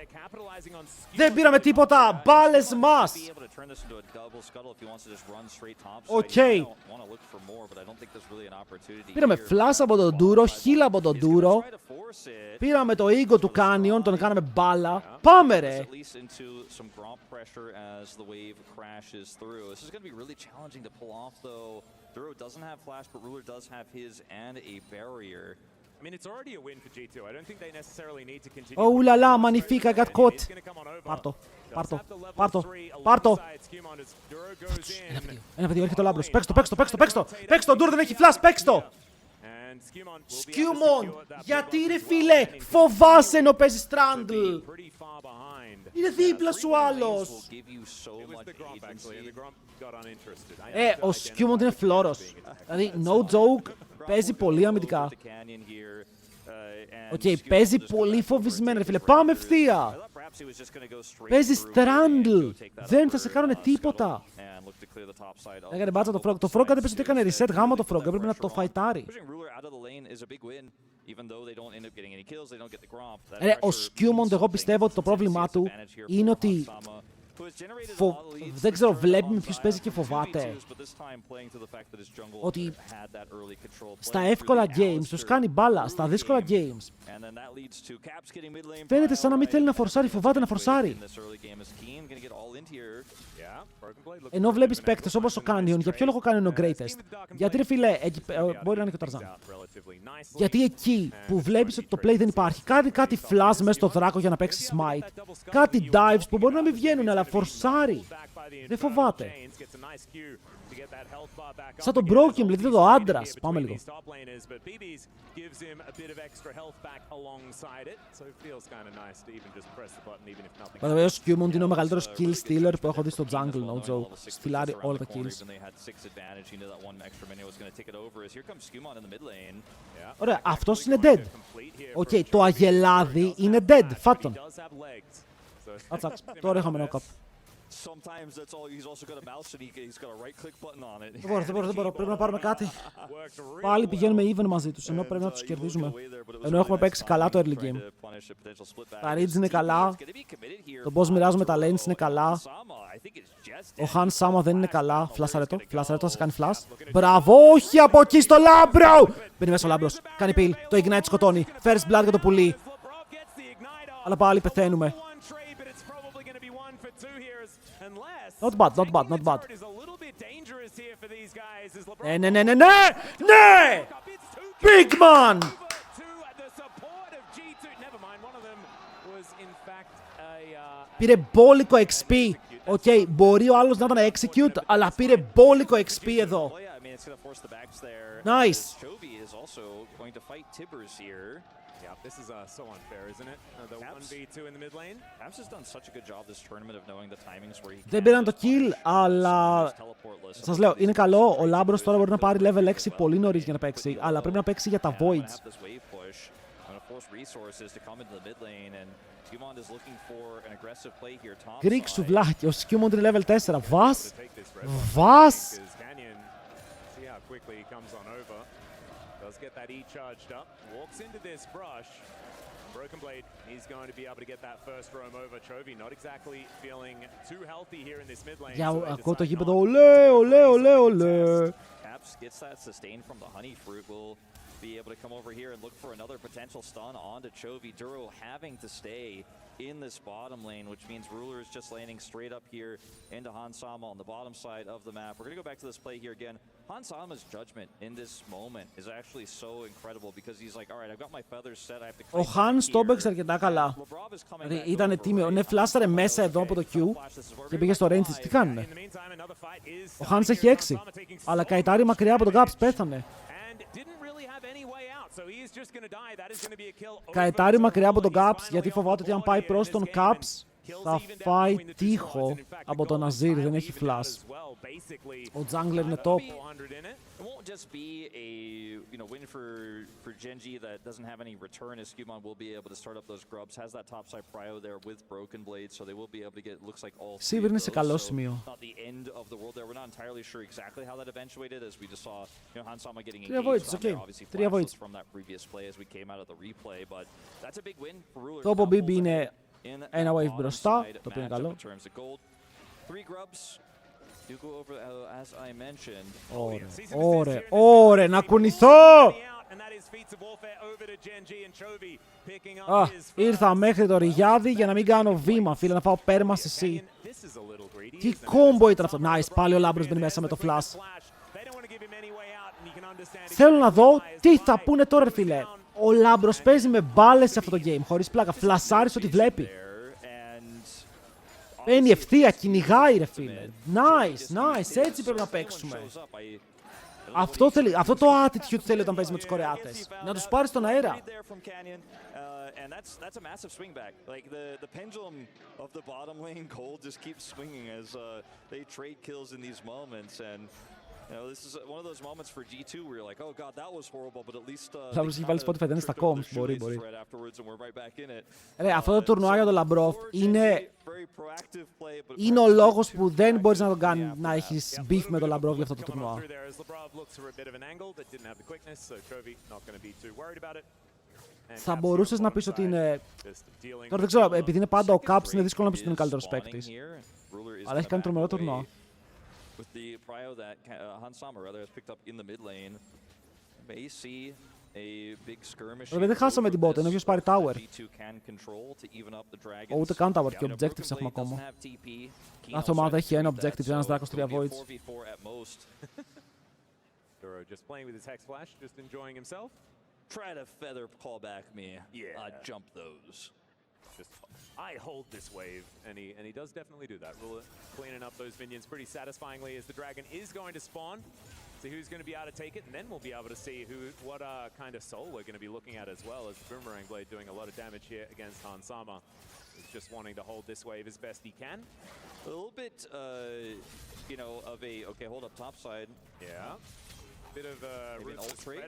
Δεν πήραμε τίποτα. Μπάλες μας. Οκ. Πήραμε φλάσ από τον Ντούρο, χίλ από τον Ντούρο. Πήραμε το ego του Canyon, τον κάναμε μπάλα. Πάμε ρε. Duro doesn't have flash, but Ruler does have his and a barrier. I mean, it's already a win for G2. I don't think they necessarily need to continue. Oh la la, magnifique, I got caught. Πάρτο, πάρτο, πάρτο, πάρτο. Ένα παιδί, έρχεται ο Λάμπρος. Παίξ' το, παίξ' το, παίξ' το, παίξ' το. Παίξ' το, Ντούρο δεν έχει flash, παίξ' το. Skimon, γιατί ρε φίλε, φοβάσαι ενώ παίζεις Strangle. Είναι δίπλα σου άλλος. Ο Skimon είναι φλόρος. Δηλαδή, no joke, παίζει πολύ αμυντικά. Οκ, παίζει πολύ φοβισμένα ρε φίλε. Πάμε ευθεία. Παίζει Strangle. Δεν θα σε κάνουν τίποτα. Έκανε μπάτσα το Frog. Το Frog κατέπεσε ότι έκανε reset γάμα το Frog. Έπρεπε να το φαϊτάρει. Ο Skimon, εγώ πιστεύω ότι το πρόβλημά του είναι ότι δεν ξέρω, βλέπει με ποιους παίζει και φοβάται. Ότι στα εύκολα games τους κάνει μπάλα, στα δύσκολα games φαίνεται σαν να μην θέλει να φορσάρει, φοβάται να φορσάρει. Ενώ βλέπεις παίκτες όπως ο Canyon, για ποιο λόγο κάνει ο greatest? Γιατί ρε φίλε, μπορεί να είναι και ο Ταρζάν. Γιατί εκεί που βλέπεις ότι το play δεν υπάρχει, κάνει κάτι flash μέσα στο δράκο για να παίξει smite, κάτι dives που μπορεί να μην βγαίνουν, αλλά φορσάρει. Δεν φοβάται. Σαν τον Broken, δηλαδή το άντρας. Πάμε λίγο. Βέβαια, ο Skimon είναι ο μεγαλύτερος kill stealer που έχω δει στο jungle, no joke. Στυλάρει όλα τα kills. Ωραία, αυτός είναι dead. Οκ, το αγελάδι είναι dead. Φάτ' τον. Ατσάξ, τώρα είχαμε knock-up. Δεν μπορώ, πρέπει να πάρουμε κάτι. Πάλι πηγαίνουμε even μαζί τους, ενώ πρέπει να τους κερδίζουμε. Ενώ έχουμε παίξει καλά το early game. Τα Ridge είναι καλά, το boss μοιράζουμε τα lanes είναι καλά. Ο Han Sama δεν είναι καλά. Φλασαρέτο, θα σε κάνει flash. Μπράβο, όχι από εκεί στο Λάμπρο! Μπαίνει μέσα ο Λάμπρος, κάνει peel, το ignite σκοτώνει. First blood για το πουλί. Αλλά πάλι πεθαίνουμε. Not bad, not bad, not bad. Ναι! Big man! Πήρε μπόλικο XP. Οκ, μπορεί ο άλλος να ήταν execute, αλλά πήρε μπόλικο XP εδώ. Nice. This is so unfair, isn't it? The 1v2 in the mid lane. Caps has done such a good job this tournament of knowing the timings where he δεν πήραν το kill, αλλά σας λέω, είναι καλό. Ο Λάμπρος τώρα μπορεί να πάρει level 6 πολύ νωρίς για να παίξει, αλλά πρέπει να παίξει για τα voids. Greek σουβλάκι, ο Skimon είναι level 4. Βας! Βας! Does get that E charged up, walks into this brush. Broken Blade, he's going to be able to get that first roam over. Chovy not exactly feeling too healthy here in this mid lane. Για ακούω το γήπεδο, ολέ, ολέ, ολέ, ολέ. Caps gets that sustain from the honey fruit will be able to come over here and look for another potential stun onto Chovy. Duro having to stay in this bottom lane, which means Ruler is just landing straight up here into Hansama on the bottom side of the map. We're going to go back to this play here again. Hansama's judgment in this moment is actually so incredible because he's like, all right, I've got my feathers set, I have to Ο Hans το έπαιξε αρκετά καλά. Δηλαδή ήταν τίμιο. Ναι, φλάσαρε μέσα εδώ από το Q και πήγε στο range της. Τι κάνουνε. Ο Hans έχει 6. Αλλά καητάρει μακριά από τον Gaps, πέθανε. Καετάρει μακριά από τον Gaps γιατί φοβάται ότι αν πάει προς τον Gaps θα φάει τείχο από τον Azir, δεν έχει flash. Ο jungler είναι top. It won't just be a win for Genji that doesn't have any return, as Skimon will be able to start up those grubs, has that top side prio there with broken blades, so they will be able to get, looks like all three of those, so not the end of the world there. We're not entirely sure exactly how that eventuated, as we just saw Hansama getting engaged on there, obviously flashes from that previous play as we came out of the replay, but that's a big win for Ruler. Το BB είναι ένα wave μπροστά, το οποίο είναι καλό. Three grubs. Ωραία, να κουνηθώ! Ήρθα μέχρι το Ριγιάδι για να μην κάνω βήμα, φίλε, να φάω πέρμα στη C. Τι κόμπο ήταν αυτό. Nice, πάλι ο Λάμπρος μπαίνει μέσα με το flash. Θέλω να δω τι θα πούνε τώρα, φίλε. Ο Λάμπρος παίζει με μπάλες σε αυτό το game, χωρίς πλάκα. Φλασάρεις ό,τι βλέπει. Παίρνει ευθεία, κυνηγάει ρε φίλε. Nice, έτσι πρέπει να παίξουμε. Αυτό το attitude θέλει όταν παίζει με τους Κορεάτες. Να τους πάρει στον αέρα. This is one of those moments for G2 where you're like, oh god, that was horrible, but at least θα βρει βάλει Spotify, δεν είναι στα comms, μπορεί. Ρε, αυτό το τουρνουά για τον Λαμπρόφ είναι ο λόγος που δεν μπορείς να τον κάνει να έχεις beef με τον Λαμπρόφ για αυτό το τουρνουά. Θα μπορούσες να πεις ότι είναι... Τώρα δεν ξέρω, επειδή είναι πάντα ο Caps, είναι δύσκολο να πεις ότι είναι καλύτερος παίκτης. Αλλά έχει κάνει τρομερό τουρνουά. With the prio that Hansama rather has picked up in the mid lane, may see a big skirmish. Δεν χάσαμε την bot, ενώ ποιος πάρει tower. Ούτε καν tower και objectives έχουμε ακόμα. Κάθε ομάδα έχει ένα objective, ένας δράκος, 3 voids. Just playing with his hex flash, just enjoying himself. Try to feather call back me. Jump those. Just, I hold this wave, and he does definitely do that. Ruler cleaning up those minions pretty satisfyingly as the dragon is going to spawn. See who's going to be able to take it, and then we'll be able to see what kind of soul we're going to be looking at as well, as the Boomerang Blade doing a lot of damage here against Hansama. He's just wanting to hold this wave as best he can. A little bit, of a, okay, hold up top side. Yeah.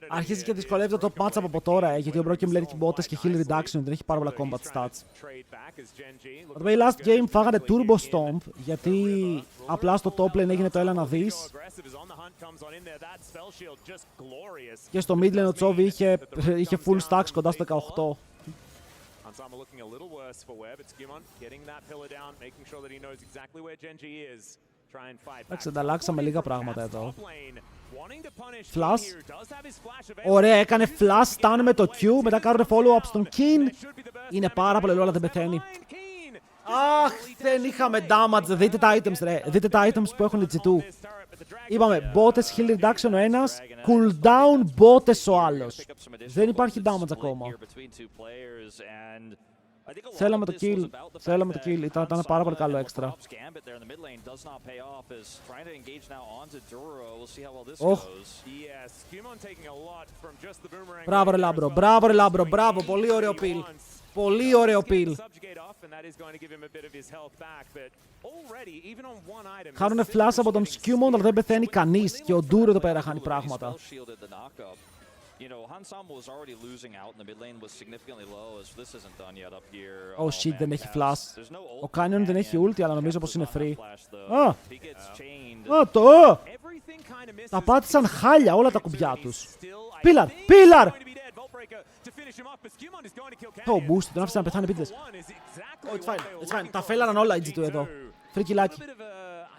Αρχίζει και δυσκολεύεται το match από τώρα, γιατί ο Broken Blade έχει μπότες και heal reduction, δεν έχει πάρα πολλά combat stats. Το way last game φάγανε Turbo Stomp, γιατί απλά στο top lane έγινε το έλα να δεις. Και στο mid lane ο Chovy είχε full stacks κοντά στο 18. Εντάξει, ανταλλάξαμε λίγα πράγματα εδώ. Flash. Ωραία, έκανε flash stun με το Q. Μετά κάνουν follow-up στον King. Είναι πάρα πολύ low, αλλά δεν πεθαίνει. Αχ, δεν είχαμε damage. Δείτε τα items, ρε. Δείτε τα items που έχουν οι G2. Είπαμε, μπότες heal reduction ο ένας, cooldown μπότες ο άλλος. Δεν υπάρχει damage ακόμα. Θέλαμε το kill, ήταν πάρα πολύ καλό έξτρα. Μπράβο ρε Λάμπρο, μπράβο, πολύ ωραίο peel. Πολύ ωραίο peel. Χάνουνε flash από τον Skimon, αλλά δεν πεθαίνει κανείς και ο Duro εδώ πέρα χάνει πράγματα. Oh shit, δεν έχει flash. Ο Canyon δεν έχει ulti, αλλά νομίζω πως είναι free. Τα πάτησαν χάλια όλα τα κουμπιά τους. Pillar! Oh, boost, τον άφησε να πεθάνει επίτηδες. Oh, it's fine. Τα φέλαραν όλα οι G2 εδώ. Free killάκι.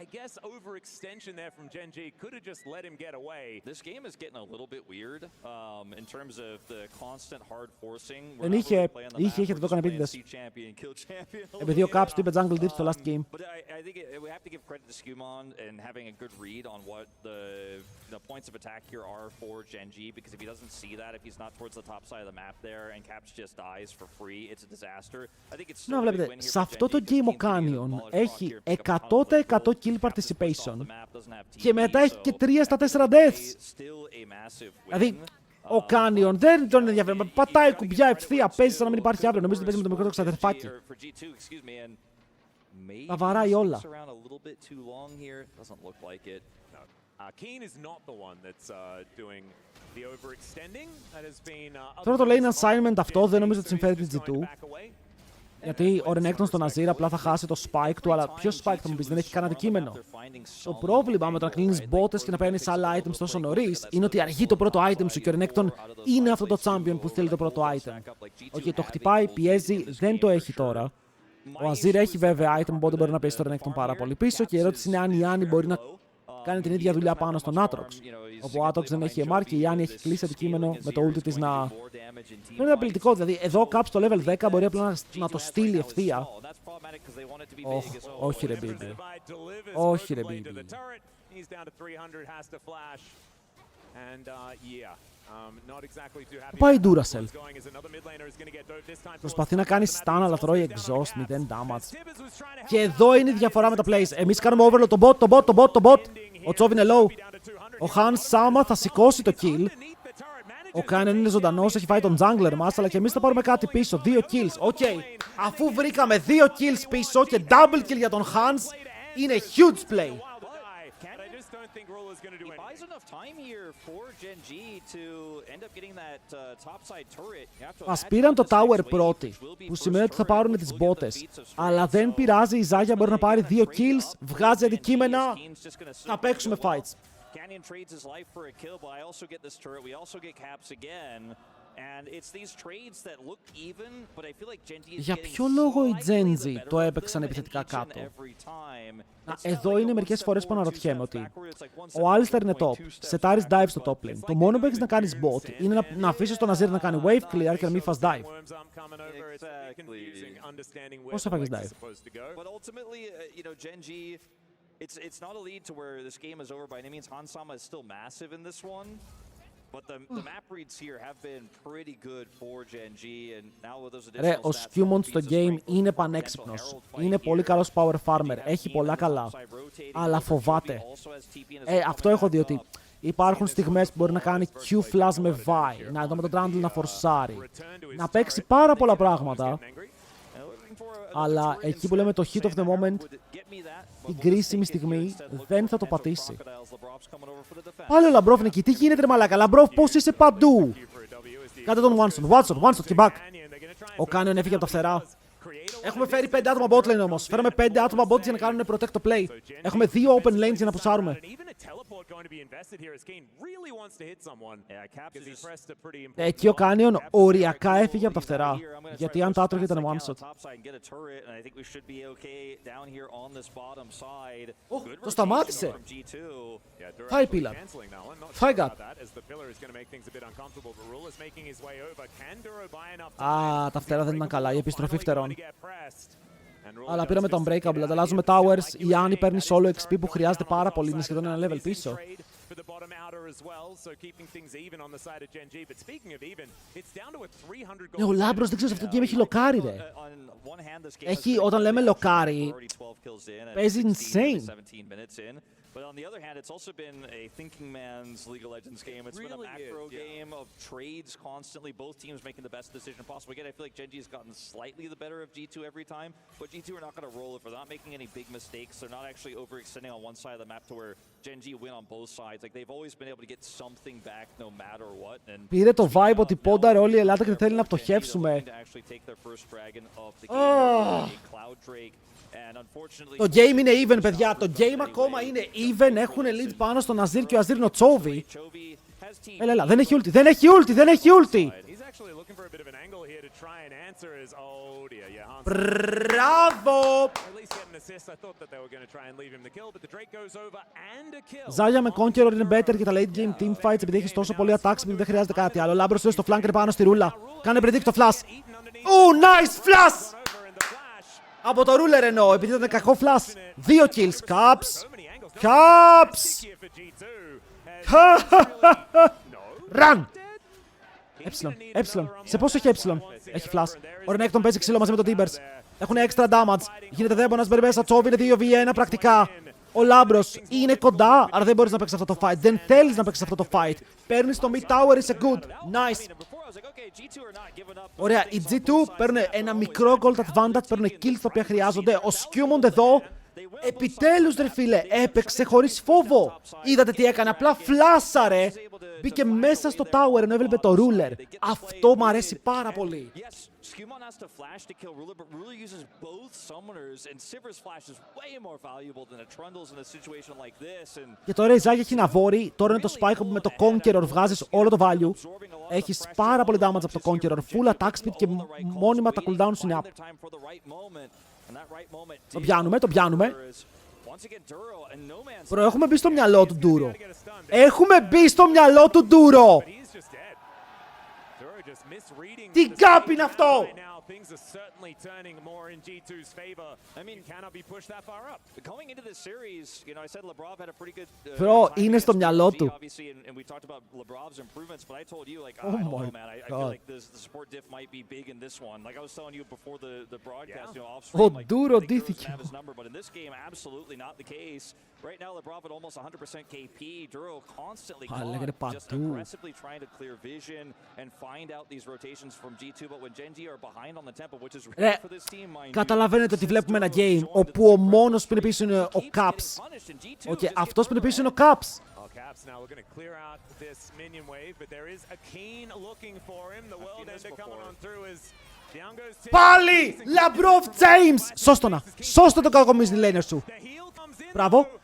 I guess overextension there from Geng could have just let him get away. This game is getting a little bit weird in terms of the constant hard forcing. Δεν είχε το έκανε επίτηδες. Επειδή ο Caps του είπε jungle diff στο last game. But I think we have to give credit to Skewmon and having a good read on what the points of attack here are for Geng, because if he doesn't see that, if he's not towards the top side of the map there and Caps just dies for free, it's a disaster. I think it's Να βλέπετε, σε αυτό το game ο Canyon έχει 100% kill participation και μετά έχει και 3 στα 4 deaths. Δηλαδή, ο Canyon δεν τον ενδιαφέρει. Πατάει κουμπιά ευθεία, παίζει σαν να μην υπάρχει αύριο. Νομίζω ότι παίζει με το μικρό ξαδερφάκι. Τα βαράει όλα. Τώρα το λέει ένα assignment αυτό, δεν νομίζω ότι συμφέρει την G2. Γιατί ο Renekton στον Azir απλά θα χάσει το spike του, αλλά ποιο spike θα μου πεις, δεν έχει κανένα αντικείμενο. Το πρόβλημα με το να κλείνεις μπότες και να παίρνεις άλλα items τόσο νωρίς είναι ότι αργεί το πρώτο item σου και ο Renekton είναι αυτό το champion που θέλει το πρώτο item. Okay, το χτυπάει, πιέζει, δεν το έχει τώρα. Ο Azir έχει βέβαια item, οπότε μπορεί να πιέσει το Renekton πάρα πολύ πίσω και η ερώτηση είναι αν η Annie μπορεί να κάνει την ίδια δουλειά πάνω στον Aatrox. Όπου ο Aatrox δεν έχει MR και η Annie έχει κλείσει αντικείμενο με το ulti της να... Είναι απειλητικό, δηλαδή εδώ Caps στο level 10 μπορεί απλά να το στείλει ευθεία. Όχι ρε baby. Όχι ρε baby. Πάει Duracell. Προσπαθεί να κάνει stun αλλά τρώει exhaust, 0 damage. Και εδώ είναι η διαφορά με τα plays. Εμείς κάνουμε overload το bot. Ο Chov είναι low. Ο Hans Sama θα σηκώσει το kill. Ο Canyon είναι ζωντανός, έχει φάει τον jungler μας, αλλά και εμείς θα πάρουμε κάτι πίσω. 2 kills. Οκ. Αφού βρήκαμε 2 kills πίσω και double kill για τον Hans, είναι huge play. Ας πήραν το tower πρώτοι, που σημαίνει ότι θα πάρουν τις μπότες. Αλλά δεν πειράζει, η Ζάγια μπορεί να πάρει 2 kills, βγάζει αντικείμενα, να παίξουμε fights. Canyon trades his life for a kill, but I also get this turret. We also get Caps again. And it's these trades that look even, but I feel like Geng is Για ποιο λόγο οι Genji το έπαιξαν επιθετικά κάτω? Εδώ είναι μερικές φορές που αναρωτιέμαι ότι ο Alistar είναι top, σετάρεις dive στο top lane. Το μόνο που έχεις να κάνεις bot είναι να αφήσεις τον Azir να κάνει wave clear και να μην φας dive. Πώς έφαγες dive? It's not a lead to where this game is over by any means. Hansama is still massive in this one. But the map reads here have been pretty good for Geng, and now with those additional ο Skewmon στο game είναι πανέξυπνος. Είναι πολύ καλός power farmer. Έχει πολλά καλά. Αλλά φοβάται. Αυτό έχω δει ότι υπάρχουν στιγμές που μπορεί να κάνει Q-flash με Vi, να δούμε τον Trundle να φορσάρει, να παίξει πάρα πολλά πράγματα. Αλλά εκεί που λέμε το hit of the moment, την κρίσιμη στιγμή, δεν θα το πατήσει. Πάλι ο Λαμπρόφ είναι εκεί. Τι γίνεται ρε μαλάκα? Λαμπρόφ, πώς είσαι παντού? Κάτε τον one shot και back. Ο Canyon έφυγε από τα φτερά. Έχουμε φέρει 5 άτομα bot lane όμως. Φέραμε 5 άτομα bot για να κάνουν protect το play. Έχουμε 2 open lanes για να πουσάρουμε. Εκεί ο Canyon οριακά έφυγε από τα φτερά. Γιατί αν τα άτρωγε ήταν one shot. Το σταμάτησε. Φάει πίλα. Φάει γκάτ. Α, τα φτερά δεν ήταν καλά. Η επιστροφή φτερών. Αλλά πήραμε το Unbreakable, ανταλλάζουμε towers, η Annie παίρνει solo XP που χρειάζεται πάρα πολύ, είναι σχεδόν ένα level πίσω. Ο Λάμπρος δεν ξέρω σε αυτό το game έχει λοκάρι ρε. Έχει, όταν λέμε λοκάρι, παίζει insane. But on the other hand, it's also been a thinking man's League of Legends game. It's been a macro game of trades constantly, both teams making the best decision possible. Again, I feel like Geng has gotten slightly the better of G2 every time, but G2 are not going to roll it. They're not making any big mistakes. They're not actually overextending on one side of the map to where Geng win on both sides. Like, they've always been able to get something back no matter what. Πήρε το vibe ότι πόνταρε όλη η Ελλάδα και θέλει να πτωχεύσουμε. Το game είναι even, παιδιά. Το game ακόμα είναι even. Έχουν lead πάνω στον Azir και ο Azir είναι ο Chovy. Έλα, δεν έχει ulti, δεν έχει ulti, δεν έχει ulti! Μπράβο! Ζάγια με Conqueror είναι better για τα late game team fights επειδή έχεις τόσο πολύ attacks επειδή δεν χρειάζεται κάτι άλλο. Λάμπρος είναι στο flanker πάνω στη ρούλα. Κάνε predict το flash. Nice flash! Από το ruler εννοώ, επειδή ήταν κακό flash. 2 kills. Caps! Run! Σε πόσο έχει έχει flash. Ο Renekton παίζει ξύλο μαζί με τον Timbers. Έχουν extra damage. Γίνεται δέμπονας μπερμπέσα. Τσόβι είναι 2v1 πρακτικά. Ο Λάμπρος είναι κοντά, αλλά δεν μπορείς να παίξεις αυτό το fight. Δεν θέλεις να παίξεις αυτό το fight. Παίρνεις το mid tower, είσαι good. Nice. Ωραία, οι G2 παίρνουν ένα μικρό gold advantage, παίρνουν kills τα οποία χρειάζονται. Ο Skirmishes εδώ, επιτέλους ρε φίλε, έπαιξε χωρίς φόβο. Είδατε τι έκανε, απλά φλάσαρε. Μπήκε μέσα στο tower ενώ έβλεπε το ruler. Αυτό μου αρέσει πάρα πολύ. Skirmishes has to flash to kill Ruler, but Ruler uses both summoners, and Sivir's flash is way more valuable than a Trundle's in a situation like this. Και τώρα η Ζάγια έχει ένα βόρι, τώρα είναι το spike που με το Conqueror βγάζεις όλο το value. Έχεις πάρα πολύ damage από το Conqueror, full attack speed και μόνιμα τα cooldown είναι up. Το πιάνουμε. Προ, έχουμε μπει στο μυαλό του Ντούρο. Τι gap είναι αυτό! Bro, είναι στο μυαλό του. Oh my god. Ο Ντούρο ντύθηκε. Right now, Labrov at almost 100% KP. Duro constantly just aggressively trying to clear vision and find out these rotations from G2. But when Geng are behind on the tempo, which is rare for this team, mind you. Καταλαβαίνετε ότι βλέπουμε ένα game όπου ο μόνος που είναι πίσω είναι ο Caps. Okay, αυτός που είναι πίσω είναι ο Caps. Now we're going to clear out this minion wave, but there is a Keen looking for him. The world ender coming on through as πάλι! Labrov James! Σώστε τον κακομίζνη laner σου.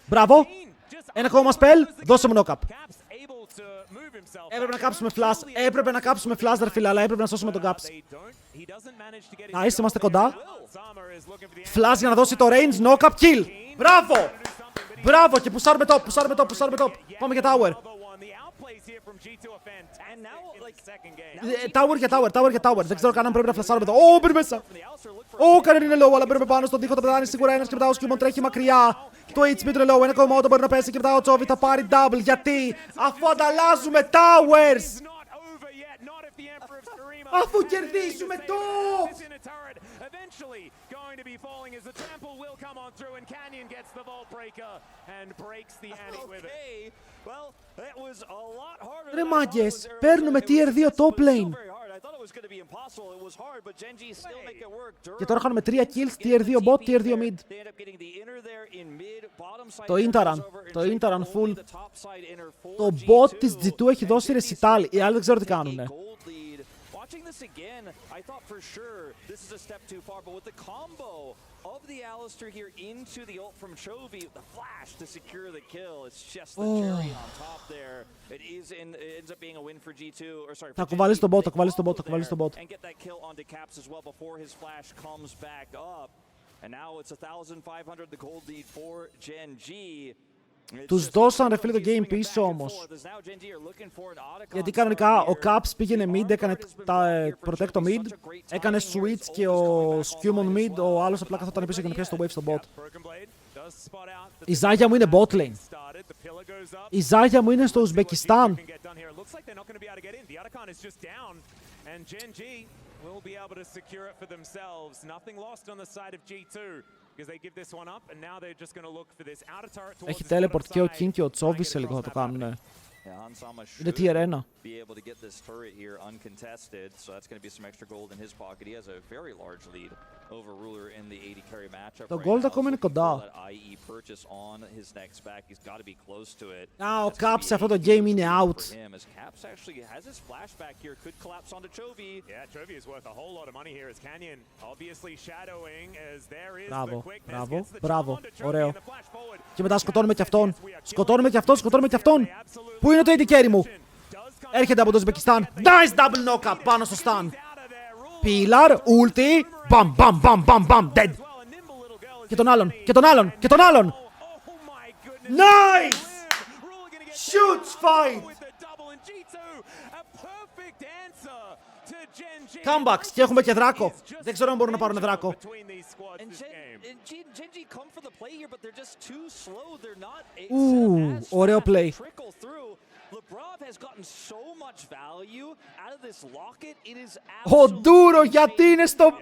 Μπράβο. Ένα ακόμα spell. Δώσε μου knock-up. Έπρεπε να κάψουμε flash ρε φίλε, αλλά έπρεπε να σώσουμε τον Caps. Nice, είμαστε κοντά. Flash για να δώσει το range, knock-up, kill. Μπράβο και πουσάρουμε top. Πάμε για tower. Tower για tower. Δεν ξέρω καν αν πρέπει να φλασάρουμε εδώ. Μπαίνει μέσα. Κανένα είναι low, αλλά μπαίνουμε πάνω στον τοίχο. Το πετάνε σίγουρα ένας και μετά ο Skirmishes τρέχει μακριά. Το HP του είναι low. Ένα ακόμα auto μπορεί να πέσει και μετά ο Τσόβι θα πάρει double. Γιατί? Αφού ανταλλάζουμε towers. Αφού κερδίσουμε top. Going to be falling as the trample will come on through and Canyon gets the vault breaker and breaks the ante with it. Well, that was a lot harder. Ρε μάγκες, παίρνουμε tier 2 top lane. Και τώρα χάνουμε 3 kills, tier 2 bot, tier 2 mid. Το Intaran full. Το bot της G2 έχει δώσει recital, οι άλλοι δεν ξέρω τι κάνουνε. Watching this again, I thought for sure this is a step too far, but with the combo of the Alistar here into the ult from Chovy, the flash to secure the kill, it's just the cherry on top there. It ends up being a win for G2, or sorry, θα κουβαλείς τον bot, and get that kill onto Caps as well before his flash comes back up. And now it's 1,500 the gold lead for Geng. Τους δώσαν ρε φίλε το game πίσω όμως. Γιατί κανονικά ο Caps πήγαινε mid, έκανε protect το mid, έκανε switch και ο Skirmishes mid, ο άλλος απλά καθόταν πίσω και να πιάσει το wave στο bot. Η Ζάγια μου είναι bot lane. Η Ζάγια μου είναι στο Ουσμπεκιστάν. Will be able to secure it for themselves. Nothing lost on the side of G2 because they give this one up and now they're just going to look for this outer turret towards. Έχει teleport και ο King και ο Chovy σε λίγο θα το κάνουνε. Είναι tier 1. Το gold ακόμα είναι κοντά. Ο Caps σε αυτό το game είναι out. Μπράβο. Ωραίο. Και μετά σκοτώνουμε και αυτόν. Πού είναι το AD carry μου? Έρχεται από το Ουσμπεκιστάν. Nice double knock-up πάνω στο stun. Pillar, ulti. Bam, bam, bam, bam, bam. Dead. Και τον άλλον, και τον άλλον, και τον άλλον. Nice! Shoots fight! Comebacks και έχουμε και δράκο. Δεν ξέρω αν μπορούν να πάρουν δράκο. Ωραίο play. Ο Ντούρο γιατί είναι στο...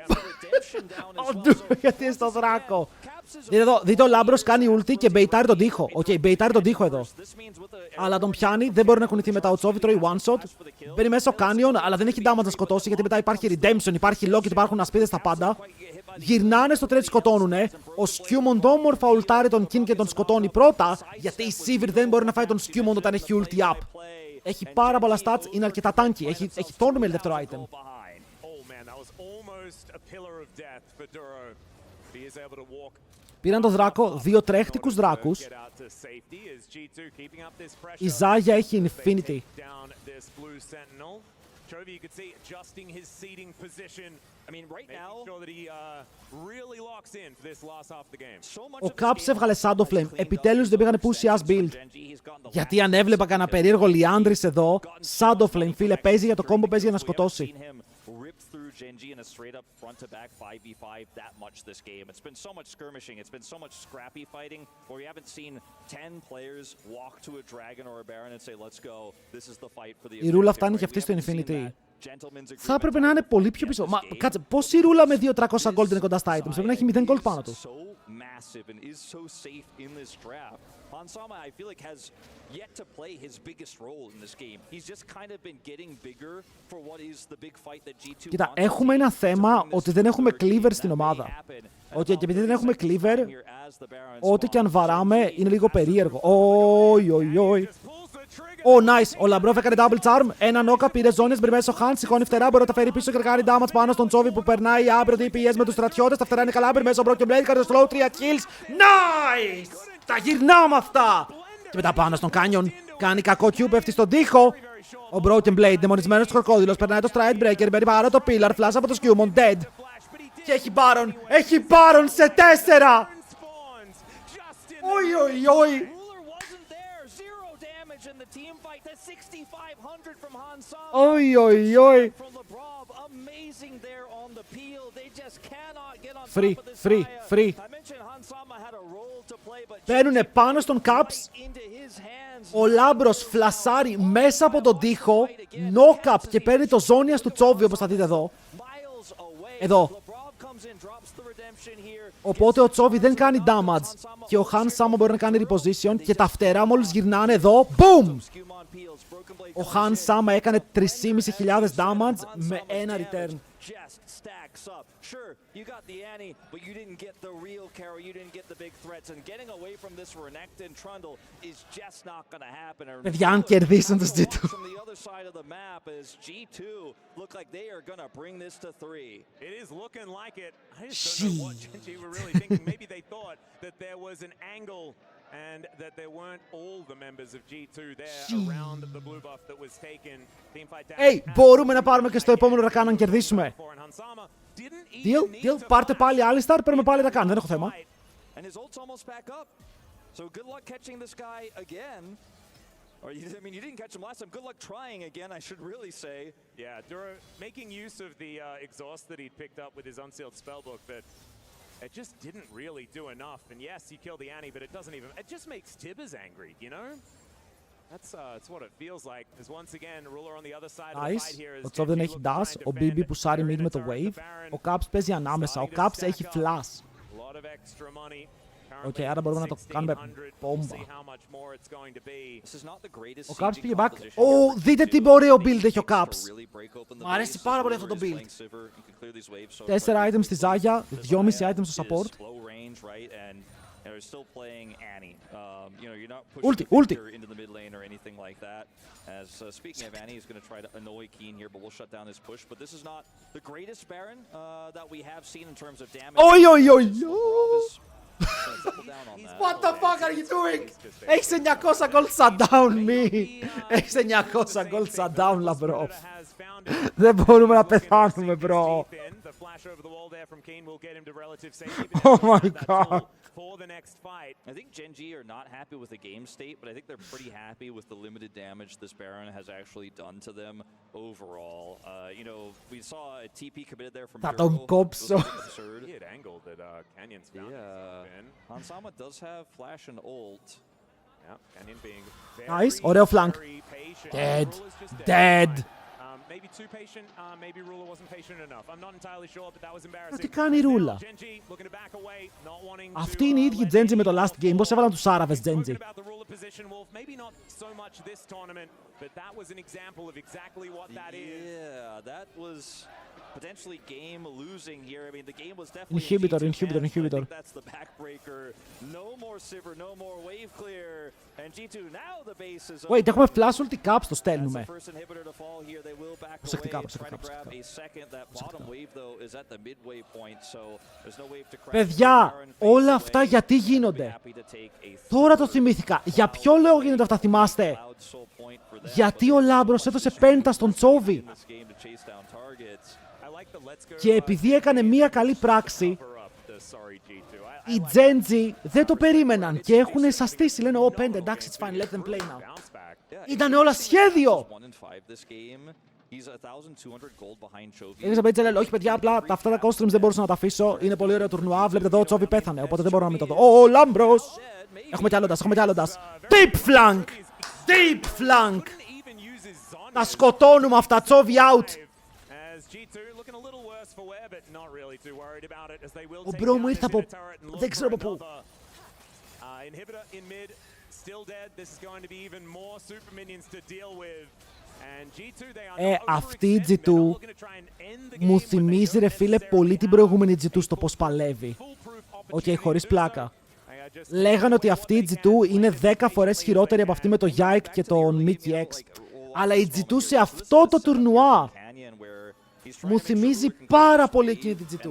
Ο Ντούρο γιατί είναι στο δράκο. Δείτε ο Λάμπρος κάνει ulti και μπεϊτάρει τον τοίχο. Οκ, μπεϊτάρει τον τοίχο εδώ. Αλλά τον πιάνει, δεν μπορεί να κουνηθεί μετά. Ο Τσόβι τρώει one shot. Μπαίνει μέσα στο Canyon, αλλά δεν έχει damage να σκοτώσει γιατί μετά υπάρχει redemption, υπάρχει lock, υπάρχουν ασπίδες στα πάντα. Γυρνάνε στο τρέτ, σκοτώνουνε. Ο Skewmond όμορφα ουλτάρει τον King και τον σκοτώνει πρώτα. Γιατί η Sivir δεν μπορεί να φάει τον Skewmond όταν έχει ulti up. Έχει πάρα πολλά stats, είναι αρκετά tanky. Έχει Thornmail δεύτερο item. Πήραν το δράκο, δύο τρέχτικους δράκους. Η Ζάγια έχει Infinity. Ο Caps έβγαλε Shadow Flame. Επιτέλους δεν πήγανε pussy ass build. Γιατί αν έβλεπα κανένα περίεργο Liandris εδώ, Shadow Flame φίλε παίζει για το combo, παίζει για να σκοτώσει. Genji in a straight up front to back 5v5 that much this game. It's been so much skirmishing, it's been so much scrappy fighting where we haven't seen 10 players walk to a dragon or a baron and say let's go. This is the fight for the Η ρούλα φτάνει και αυτή στο Infinity. Θα έπρεπε να είναι πολύ πιο πίσω. Μα κάτσε, πώς η ρούλα με 2-300 gold είναι κοντά στα items? Πρέπει να έχει 0 gold πάνω του. Hansama, I feel like, has yet to play his biggest role in this game. He's just kind of been getting bigger for what is the big fight that G2. Κοίτα, έχουμε ένα θέμα ότι δεν έχουμε cleaver στην ομάδα. Και επειδή δεν έχουμε cleaver, ό,τι και αν βαράμε είναι λίγο περίεργο. Oi. Nice. Ο Λαμπρόφ έκανε double charm. Ένα νόκα, πήρε ζώνες, μπρε μέσα στο hand, σηκώνει φτερά, μπορεί να τα φέρει πίσω και κάνει damage πάνω στον Τσόβι που περνάει άπειρο DPS με τους στρατιώτες. Τα φτερά είναι καλά, μπρε μέσα στο Broken Blade, κάνει το slow 3 kills. Nice! Τα γυρνάμε αυτά! Και μετά πάνω στον Canyon, κάνει κακό Q, πέφτει στον τοίχο. Ο Broken Blade, δαιμονισμένος κορκόδιλος, περνάει το Stride Breaker, μπαίνει πάρα το Pillar, flash από το Skewmon, dead. Και έχει Baron σε 4! Oi. Oi. Free. Παίρνουνε πάνω στον Caps. Ο Λάμπρος φλασάρει μέσα από τον τοίχο. Knock-up και παίρνει το ζώνιας του Τσόβι όπως θα δείτε εδώ. Οπότε ο Τσόβι δεν κάνει damage και ο Hansama μπορεί να κάνει reposition και τα φτερά μόλις γυρνάνε εδώ. Boom! Ο Hansama έκανε 3.500 damage με ένα return. Sure, you got the Annie, but you didn't get the real carry, you didn't get the big threats, and getting away from this Renekton Trundle is just not gonna happen. Παιδιά, αν κερδίσουν τους G2. From the other side of the map is G2 look like they are gonna bring this to 3. It is looking like it. I just don't know what Genji were really thinking. Maybe they thought that there was an angle and that there weren't all the members of G2 there around the blue buff that was taken. Hey, μπορούμε να πάρουμε και στο επόμενο ρακάν αν κερδίσουμε. Deal, πάρτε πάλι Alistar, παίρνουμε πάλι ρακάν, δεν έχω θέμα. So good luck catching this guy again. Or I mean, you didn't catch him last time. Good luck trying again, I should really say. Yeah, Duro making use of the exhaust that he'd picked up with his unsealed spellbook, but it just didn't really do enough. And yes, he killed the Annie, but it doesn't even. It just makes Tibbers angry, you know? That's what it feels like. Because once again, Ruler on the other side of the fight here is. Ο Τσόβ δεν έχει dash, ο BB που σάρει mid με το wave. Ο Caps παίζει ανάμεσα, ο Caps έχει flash. Οκ, άρα μπορούμε να το κάνουμε πόμπα. Ο Caps πήγε back. Δείτε τι ωραίο build έχει ο Caps. Μου αρέσει πάρα πολύ αυτό το build. 4 items στη Ζάγια, 2,5 items στο support. Ulti. Into the mid lane or anything like that. As speaking of Annie, he's going to try to annoy Keen here, but we'll shut down his push. But this is not the greatest Baron that we have seen in terms of damage. What the fuck are you doing? Έχεις 900 gold shutdown me. Έχεις 900 gold shutdown, λαμπρό. Δεν μπορούμε να πεθάνουμε, bro. Oh my god. I think Geng are not happy with the game state, but I think they're pretty happy with the limited damage this Baron has actually done to them overall. You know, we saw a TP committed there from Θα τον κόψω. Hansama does have flash and ult. Nice, ωραίο flank. Dead. Dead. Maybe too patient, maybe Ruler wasn't patient enough. I'm not entirely sure, but that was embarrassing. Τι κάνει η Ρούλα? Αυτή είναι η ίδια Genji με το last game. Πώς έβαλαν τους Άραβες Genji? Maybe not so much this tournament, but that was an example of exactly what that is. Yeah, that was potentially game losing here. I mean, the game was definitely Inhibitor. I think that's the backbreaker. No more Sivir, no more wave clear. And G2 now the base is Wait, έχουμε flash ulti caps, το στέλνουμε. Προσεκτικά. Παιδιά, όλα αυτά γιατί γίνονται? Τώρα το θυμήθηκα. Για ποιο λόγο γίνονται αυτά, θυμάστε? Γιατί ο Λάμπρος έδωσε πέντα στον Τσόβι. Και επειδή έκανε μία καλή πράξη, οι Genji δεν το περίμεναν και έχουν εσαστήσει. Λένε, «Ω, πέντε, εντάξει, it's fine, let them play now». Ήταν όλα σχέδιο! Έχεις απέτυχε, λέει, όχι παιδιά, απλά αυτά τα costumes δεν μπορούσα να τα αφήσω. Είναι πολύ ωραίο τουρνουά, βλέπετε εδώ, ο Τσόβι πέθανε, οπότε δεν μπορώ να μην το δω. Ω, Λάμπρος! Έχουμε κι άλλοντας. Deep flank! Deep flank! Τα σκοτώνουμε αυτά, Τσόβι out! Ο μπρο μου ήρθε από... δεν ξέρω από πού. Αυτή η G2 μου θυμίζει, ρε φίλε, πολύ την προηγούμενη G2 στο πώς παλεύει. Οκ, χωρίς πλάκα. Λέγανε ότι αυτή η G2 είναι 10 φορές χειρότερη από αυτή με το Yike και τον Mickey X. Αλλά η G2 σε αυτό το τουρνουά μου θυμίζει πάρα πολύ εκείνη την G2.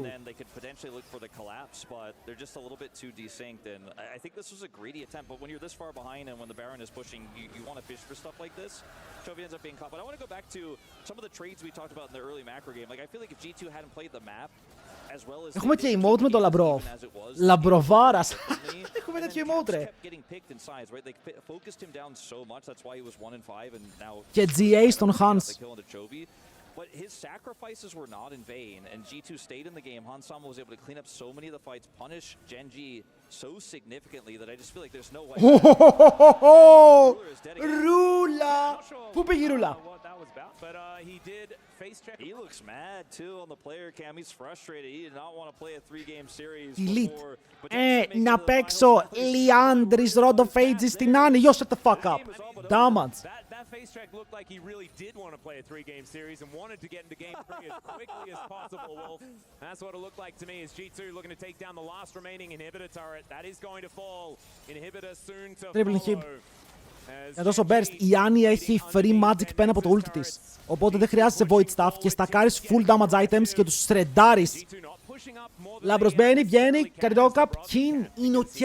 Έχουμε και emote με το Λαμπρόβ. Λαμπροβάρας. Έχουμε τέτοιο emote, ρε. Και GA στον Hans. But his sacrifices were not in vain, and G2 stayed in the game. Hansama was able to clean up so many of the fights, punish Genji so significantly that I just feel like there's no way. Ρούλα! Πού πήγε η Ρούλα? He looks mad too on the player cam. He's frustrated. He did not want to play a 3-game series before. Να παίξω Liandry's Rod of Ages στην Άννη. Yo, shut the fuck up. Damage. That face check looked like he really did want to play a 3-game series and wanted to get into game 3 as quickly as possible, Wolf. That's what it looked like to me as G2 looking to take down the last remaining inhibitor turret. That is going to fall. Inhibitor soon to follow. Εδώ στο Burst η Άννη έχει free magic pen από το ult της. Οπότε δεν χρειάζεσαι void stuff και στακάρεις full damage items και τους σρεντάρεις. Λάμπρος μπαίνει, βγαίνει, κάνει το cap, King είναι ok.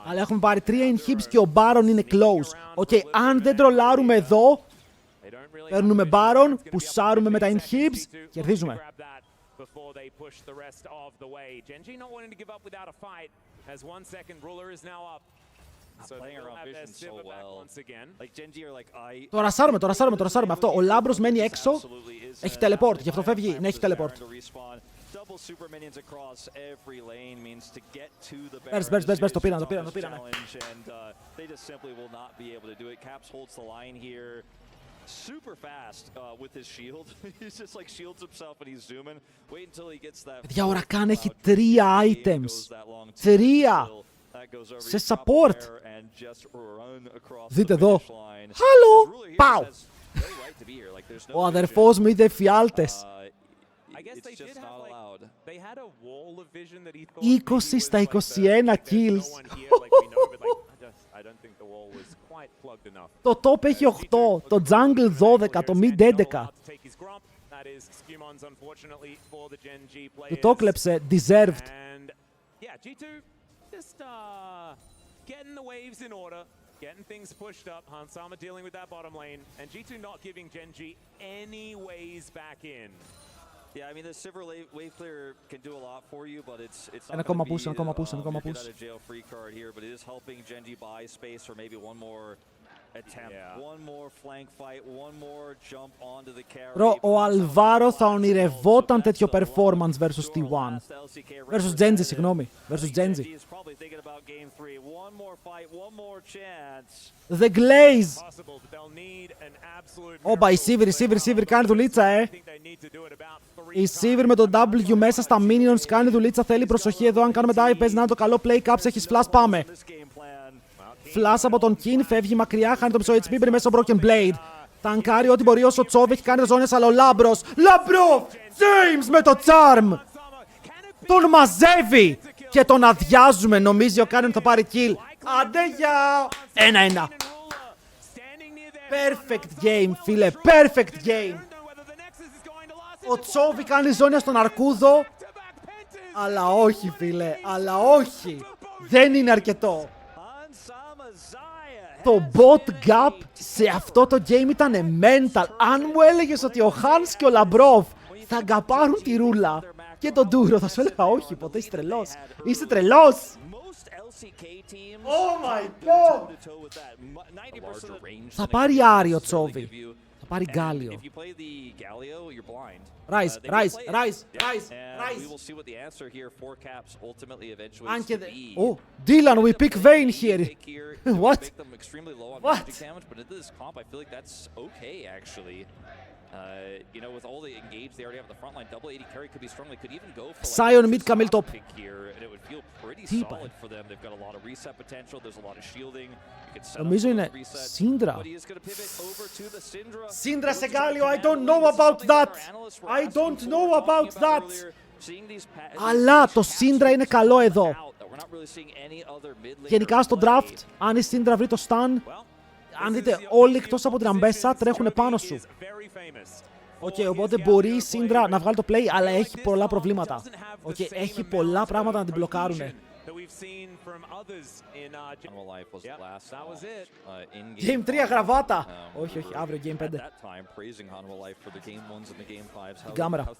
Αλλά έχουμε πάρει 3 inhibs και ο Baron είναι close. Ok, αν δεν τρολάρουμε εδώ, παίρνουμε Baron, πουσάρουμε με τα inhibs, κερδίζουμε. Το ρασάρουμε αυτό. Ο Λάμπρος μένει έξω. Έχει teleport, γι' αυτό φεύγει. Ναι, έχει teleport. Μπέρς, το πήραμε. Παιδιά, ο Ρακάν έχει 3 items. 3! Σε support. Δείτε εδώ. Χαλό! Πάω! Ο αδερφός μου είδε εφιάλτες. 20 στα 21 kills. Το top έχει 8, το jungle 12, το mid 11. Του το κλέψε, deserved. Just getting the waves in order, getting things pushed up. Hansama dealing with that bottom lane, and G2 not giving Genji any ways back in. Yeah, I mean, the Sivir wave clear can do a lot for you, but it's not Ένα going to push, be ένα push. get out of jail free card here, but it is helping Genji buy space for maybe one more attempt, one more flank fight, one more jump onto the carry. Bro, ο Αλβάρο θα ονειρευόταν τέτοιο performance versus T1. Versus Genji, συγγνώμη. Versus Genji. The Glaze. Όπα, η Sivir κάνει δουλίτσα, Η Sivir με το W μέσα στα minions κάνει δουλίτσα, θέλει προσοχή εδώ. Αν κάνουμε dive, παίζει να είναι το καλό play. Caps, έχεις flash, πάμε. Flash από τον Kin, φεύγει μακριά, χάνει το μισό HP, μπαίνει μέσα στο Broken Blade. Τανκάρει ό,τι μπορεί όσο Τσόβ, έχει κάνει τα ζώνες, αλλά ο Λάμπρος. Λάμπρο! James με το Charm! Τον μαζεύει! Και τον αδειάζουμε, νομίζει ο Κάνιον θα πάρει kill. Άντε για... 1-1. Perfect game, φίλε, perfect game. Ο Τσόβι κάνει ζώνια στον Αρκούδο. Αλλά όχι, φίλε, αλλά όχι. Δεν είναι αρκετό. Το bot gap σε αυτό το game ήταν mental. Αν μου έλεγες ότι ο Hans και ο Λαμπρόφ θα γκαπάρουν τη ρούλα και τον Ντούρο, θα σου έλεγα όχι ποτέ, είσαι τρελός. Είσαι τρελός. Oh my god! Θα πάρει Άριο Τσόβι. Θα πάρει Γκάλιο. Rise. Αν και δεν... Oh, Dylan, we pick Vayne here. What? What? You know, with all the engage they already have at the front line, double 80 carry could be strong. They could even go for Sion mid Camille top. Here, and it would feel pretty solid for them. They've got a lot of reset potential. There's a lot of shielding. You can set Νομίζω είναι Syndra. But he is going to pivot over to the Syndra. Syndra σε Γκάλιο, I don't know about that. I don't know about that. Αλλά το Syndra είναι καλό εδώ. Γενικά στο draft, αν η Syndra βρει το stun, αν δείτε όλοι εκτός από την Αμπέσα τρέχουν πάνω σου. Οπότε μπορεί η Syndra να βγάλει το play, αλλά έχει πολλά προβλήματα. Έχει πολλά πράγματα να την μπλοκάρουνε. Game 3 γραβάτα! Όχι, αύριο Game 5. Την κάμερα.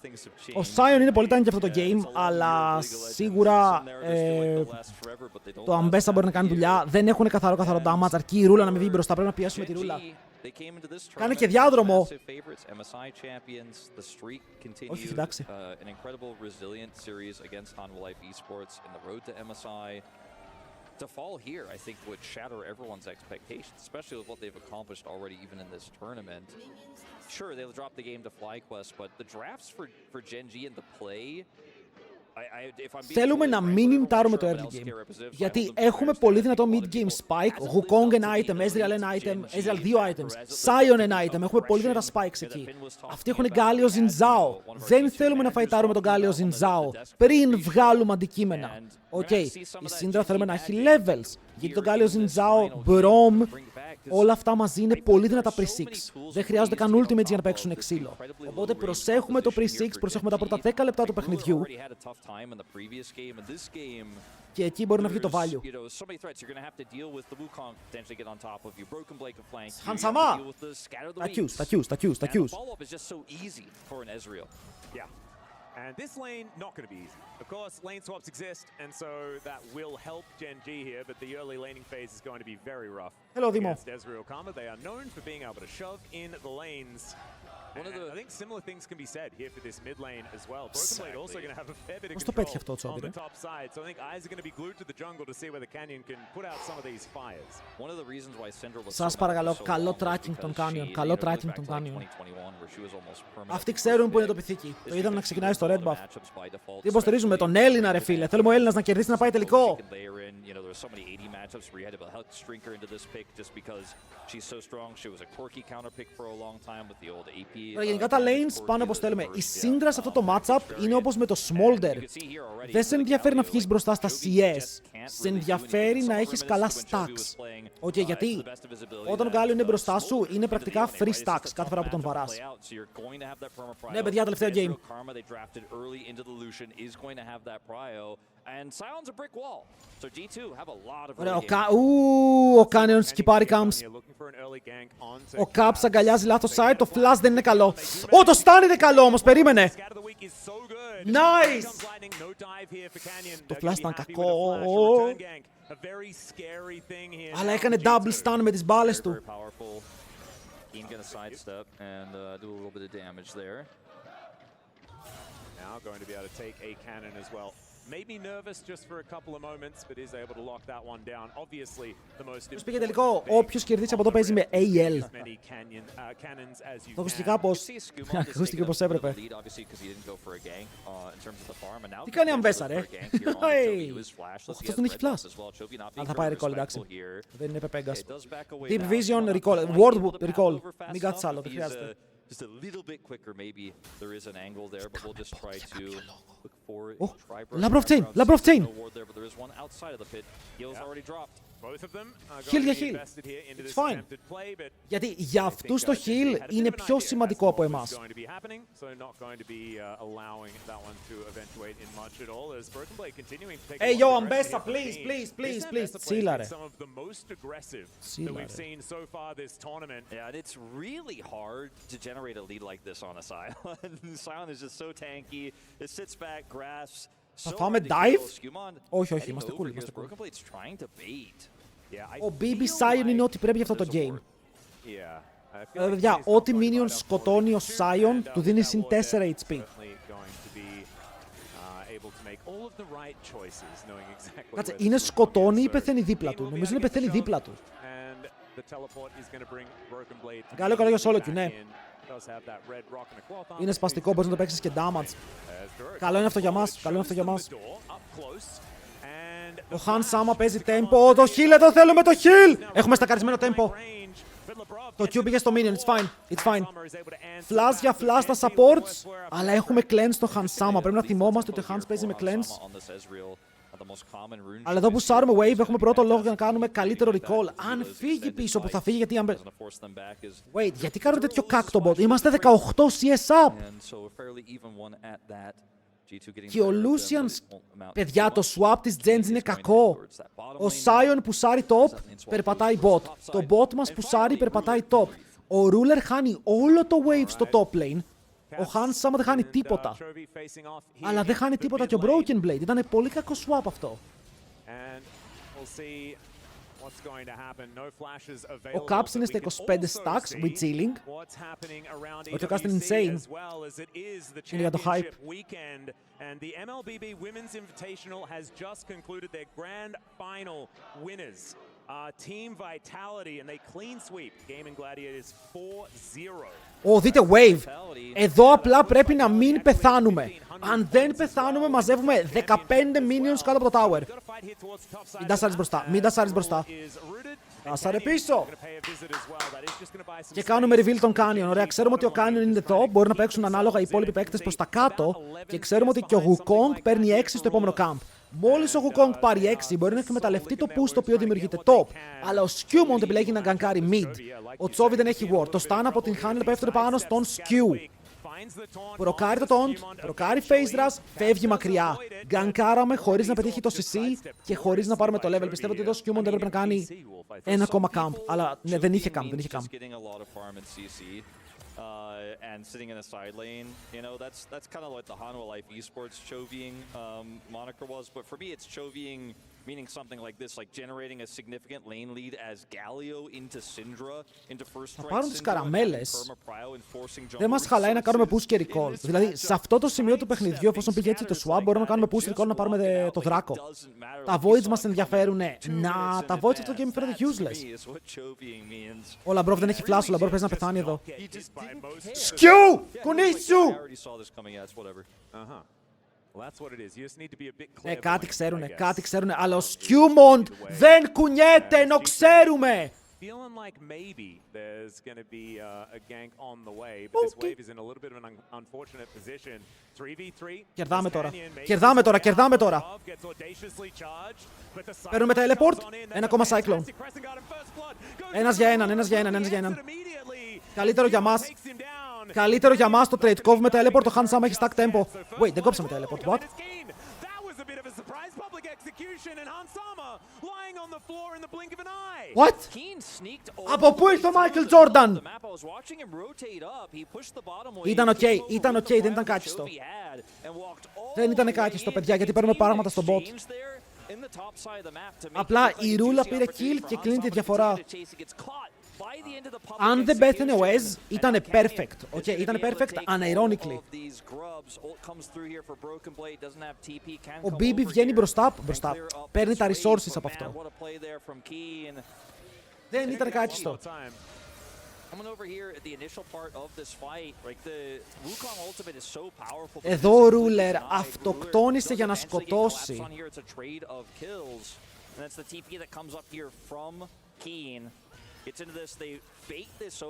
Ο Sion είναι πολύ τάνη και αυτό το game, αλλά σίγουρα το Αμπέσα μπορεί να κάνει δουλειά. Δεν έχουν καθαρό damage, αρκεί η ρούλα να μην βγει μπροστά, πρέπει να πιέσουμε τη ρούλα. Κάνε και διάδρομο. Όχι, εντάξει. To fall here, I think, would shatter everyone's expectations, especially with what they've accomplished already, even in this tournament. Sure, they'll drop the game to FlyQuest, but the drafts for Genji and the play. Θέλουμε να μην ιντάρουμε το early game. Γιατί έχουμε πολύ δυνατό mid game spike. Wukong ένα item, Ezreal ένα item, Ezreal δύο items, Sion ένα item. Έχουμε πολύ δυνατά spikes εκεί. Αυτοί έχουν Galio Zinzao. Δεν θέλουμε να φαϊτάρουμε τον Galio Zinzao πριν βγάλουμε αντικείμενα. Η Syndra θέλουμε να έχει levels. Γιατί τον Galio Zinzao, Brom, όλα αυτά μαζί είναι πολύ δυνατά pre-6. Δεν χρειάζονται καν ultimates για να παίξουν ξύλο. Οπότε προσέχουμε το pre-6, προσέχουμε τα πρώτα 10 λεπτά του παιχνιδιού. Και εκεί μπορεί να βγει το value. Χανσαμά! Τα Qs. And this lane, not going to be easy. Of course, lane swaps exist, and so that will help Genji here, but the early laning phase is going to be very rough. Hello, Dimo. Against Ezreal Karma, they are known for being able to shove in the lanes. I think similar things can be said here for this mid lane as well. Broken Blade also going to have a fair bit of control on the top side, so I think eyes are going to be glued to the jungle to see whether Canyon can put out some of these fires. One of the reasons why Syndra was Σας παρακαλώ, καλό tracking τον Canyon. Καλό tracking τον Canyon. Αυτοί ξέρουν που είναι το πυθίκι. Το είδαμε να ξεκινάει στο Red Buff. Τι υποστηρίζουμε, τον Έλληνα ρε φίλε. Θέλουμε ο Έλληνας να κερδίσει να πάει τελικό. Γενικά τα lanes πάνε όπως θέλουμε. Η Syndra σε αυτό το matchup είναι όπως με το Smolder. Δεν σε ενδιαφέρει να βγεις μπροστά στα CS. Σε ενδιαφέρει να έχεις καλά stacks. Οκ, γιατί όταν ο Γκάλιο είναι μπροστά σου, είναι πρακτικά free stacks κάθε φορά που τον βαράς. Ναι, παιδιά, τελευταία game. Ωραία, ο Κάνιον σκυπάρει camps. Ο Caps αγκαλιάζει λάθος side, το flash δεν είναι καλό. Το stun είναι καλό όμως, περίμενε. Nice! Το flash ήταν κακό. Αλλά έκανε double stun με τις μπάλες του. Maybe nervous just for a couple of moments, but is able to lock that one down. Obviously, the most Πήγε τελικό, όποιος κερδίσει από εδώ παίζει με AL. Το ακούστηκε κάπως. Ακούστηκε πως έπρεπε. Τι κάνει Αμβέσα, ρε. Αυτός δεν έχει flash. Αλλά θα πάει recall, εντάξει. Δεν είναι πεπέγκας. Deep vision, recall. Ward recall. Μην κάθεις άλλο, δεν χρειάζεται. Just a little bit quicker, maybe there is an angle there, but we'll just try to look for it. Labrov chain, Labrov chain. No ward there, but there is one outside of the pit. Heal's already dropped. Both of them are Heal για going to be heal. invested here into It's this fine. attempted play, but Γιατί για αυτούς το heal είναι πιο σημαντικό από εμάς. going to be happening, so not going to be allowing that one to eventuate in much at all as Broken Blade continuing to take. Hey, yo, Ambessa, please. Τσίλα, ρε. Some of the most aggressive that we've seen so far this tournament. Yeah, and it's really hard to generate a lead like this on a Scion. Scion is just so tanky. It sits back, grasps. Θα φάμε dive? Όχι, είμαστε cool. Ο BB Scion είναι ό,τι πρέπει για αυτό το game. Παιδιά, ό,τι minion σκοτώνει ο Scion του δίνει συν 4 HP. Κάτσε, είναι σκοτώνει ή πεθαίνει δίπλα του? Νομίζω είναι πεθαίνει δίπλα του. Καλό για solo queue, ναι. Είναι σπαστικό, μπορείς να το παίξεις και damage. Καλό είναι αυτό για μας, Ο Han Sama παίζει tempo. Το heal εδώ, θέλουμε το heal! Έχουμε στακαρισμένο tempo. Το Q πήγε στο minion, it's fine. Flash για flash τα supports. Αλλά έχουμε cleanse το Han Sama. Πρέπει να θυμόμαστε ότι ο Hans παίζει με cleanse. Αλλά εδώ που σάρουμε wave έχουμε πρώτο λόγο για να κάνουμε καλύτερο recall. Αν φύγει πίσω που θα φύγει, γιατί Wait, γιατί κάνουμε τέτοιο κάκτο bot? Είμαστε 18 CS up. Και ο Lucian, παιδιά, το swap της Geng είναι κακό. Ο Scion που σάρει top, περπατάει bot. Το bot μας που σάρει, περπατάει top. Ο Ruler χάνει όλο το wave στο top lane. Ο Han Sama δεν χάνει τίποτα. Αλλά δεν χάνει τίποτα και ο Broken Blade. Ήταν πολύ κακό swap αυτό. Ο Caps είναι στα 25 stacks with chilling. Ο Caps είναι insane. Είναι για το hype. And the MLBB Women's Invitational has just concluded their grand final winners. Team Vitality and they clean sweep Gaming Gladiators 4-0. Δείτε wave. Εδώ απλά πρέπει να μην πεθάνουμε. Αν δεν πεθάνουμε, μαζεύουμε 15 minions κάτω από το tower. Μην τασάρεις μπροστά. Τάσαρε πίσω. Και κάνουμε reveal τον Canyon. Ωραία, ξέρουμε ότι ο Canyon είναι εδώ. Μπορεί να παίξουν ανάλογα οι υπόλοιποι παίκτες προς τα κάτω. Και ξέρουμε ότι και ο Wukong παίρνει 6 στο επόμενο camp. Μόλις ο Wukong πάρει 6, μπορεί να εκμεταλλευτεί το push το οποίο δημιουργείται top. Αλλά ο Skewmont επιλέγει να γκανκάρει mid. Ο Chovy δεν έχει ward. Το stun από την Hanel πέφτει πάνω στον Skew. Προκάρει το taunt, προκάρει face rush, φεύγει μακριά. Γκανκάραμε χωρίς να πετύχει το CC και χωρίς να πάρουμε το level. Πιστεύω ότι εδώ ο Skewmont έπρεπε να κάνει ένα ακόμα camp. Αλλά ναι, δεν είχε camp. And sitting in a side lane, you know, that's kind of what the Hanwha Life Esports Chovying moniker was. But for me, it's Chovying meaning something like this, like generating a significant lane lead as Galio into Syndra, into first strike πάρουν τις Syndra, καραμέλες. and forcing Δεν μας χαλάει να κάνουμε push και recall. Δηλαδή, σε αυτό το σημείο του παιχνιδιού, εφόσον πήγε έτσι το swap, μπορούμε να κάνουμε push recall να πάρουμε το δράκο. Τα voids μας ενδιαφέρουνε. Να, τα voids αυτό το game φαίνεται useless. Ο Labrov δεν έχει flash, ο Labrov παίζει να πεθάνει εδώ. Skew! Κουνήσου! Κάτι ξέρουνε, αλλά ο Skewmont δεν κουνιέται, ενώ ξέρουμε! feeling like maybe there's going to be a gank on the way, but this wave is in a little bit of an unfortunate position. 3v3. Κερδάμε τώρα. Κερδάμε τώρα. Παίρνουμε teleport. Ένα ακόμα cyclone. Ένας για έναν. Καλύτερο για μας το trade. Κόβουμε teleport. Το Hansama έχει stack tempo. Wait, δεν κόψαμε teleport. What? What? Από πού ήρθε ο Michael Jordan? Ήταν οκ, δεν ήταν κάκιστο. Δεν ήταν κάκιστο, παιδιά, γιατί παίρνουμε πράγματα στο bot. Απλά η ρούλα πήρε kill και κλείνει τη διαφορά. Αν δεν πέθανε ο Ez, ήτανε perfect. Okay, ήτανε perfect, unironically. Ο BB βγαίνει μπροστά. Παίρνει τα resources από αυτό. Δεν ήταν κάκιστο. Εδώ ο Ruler αυτοκτόνησε για να σκοτώσει.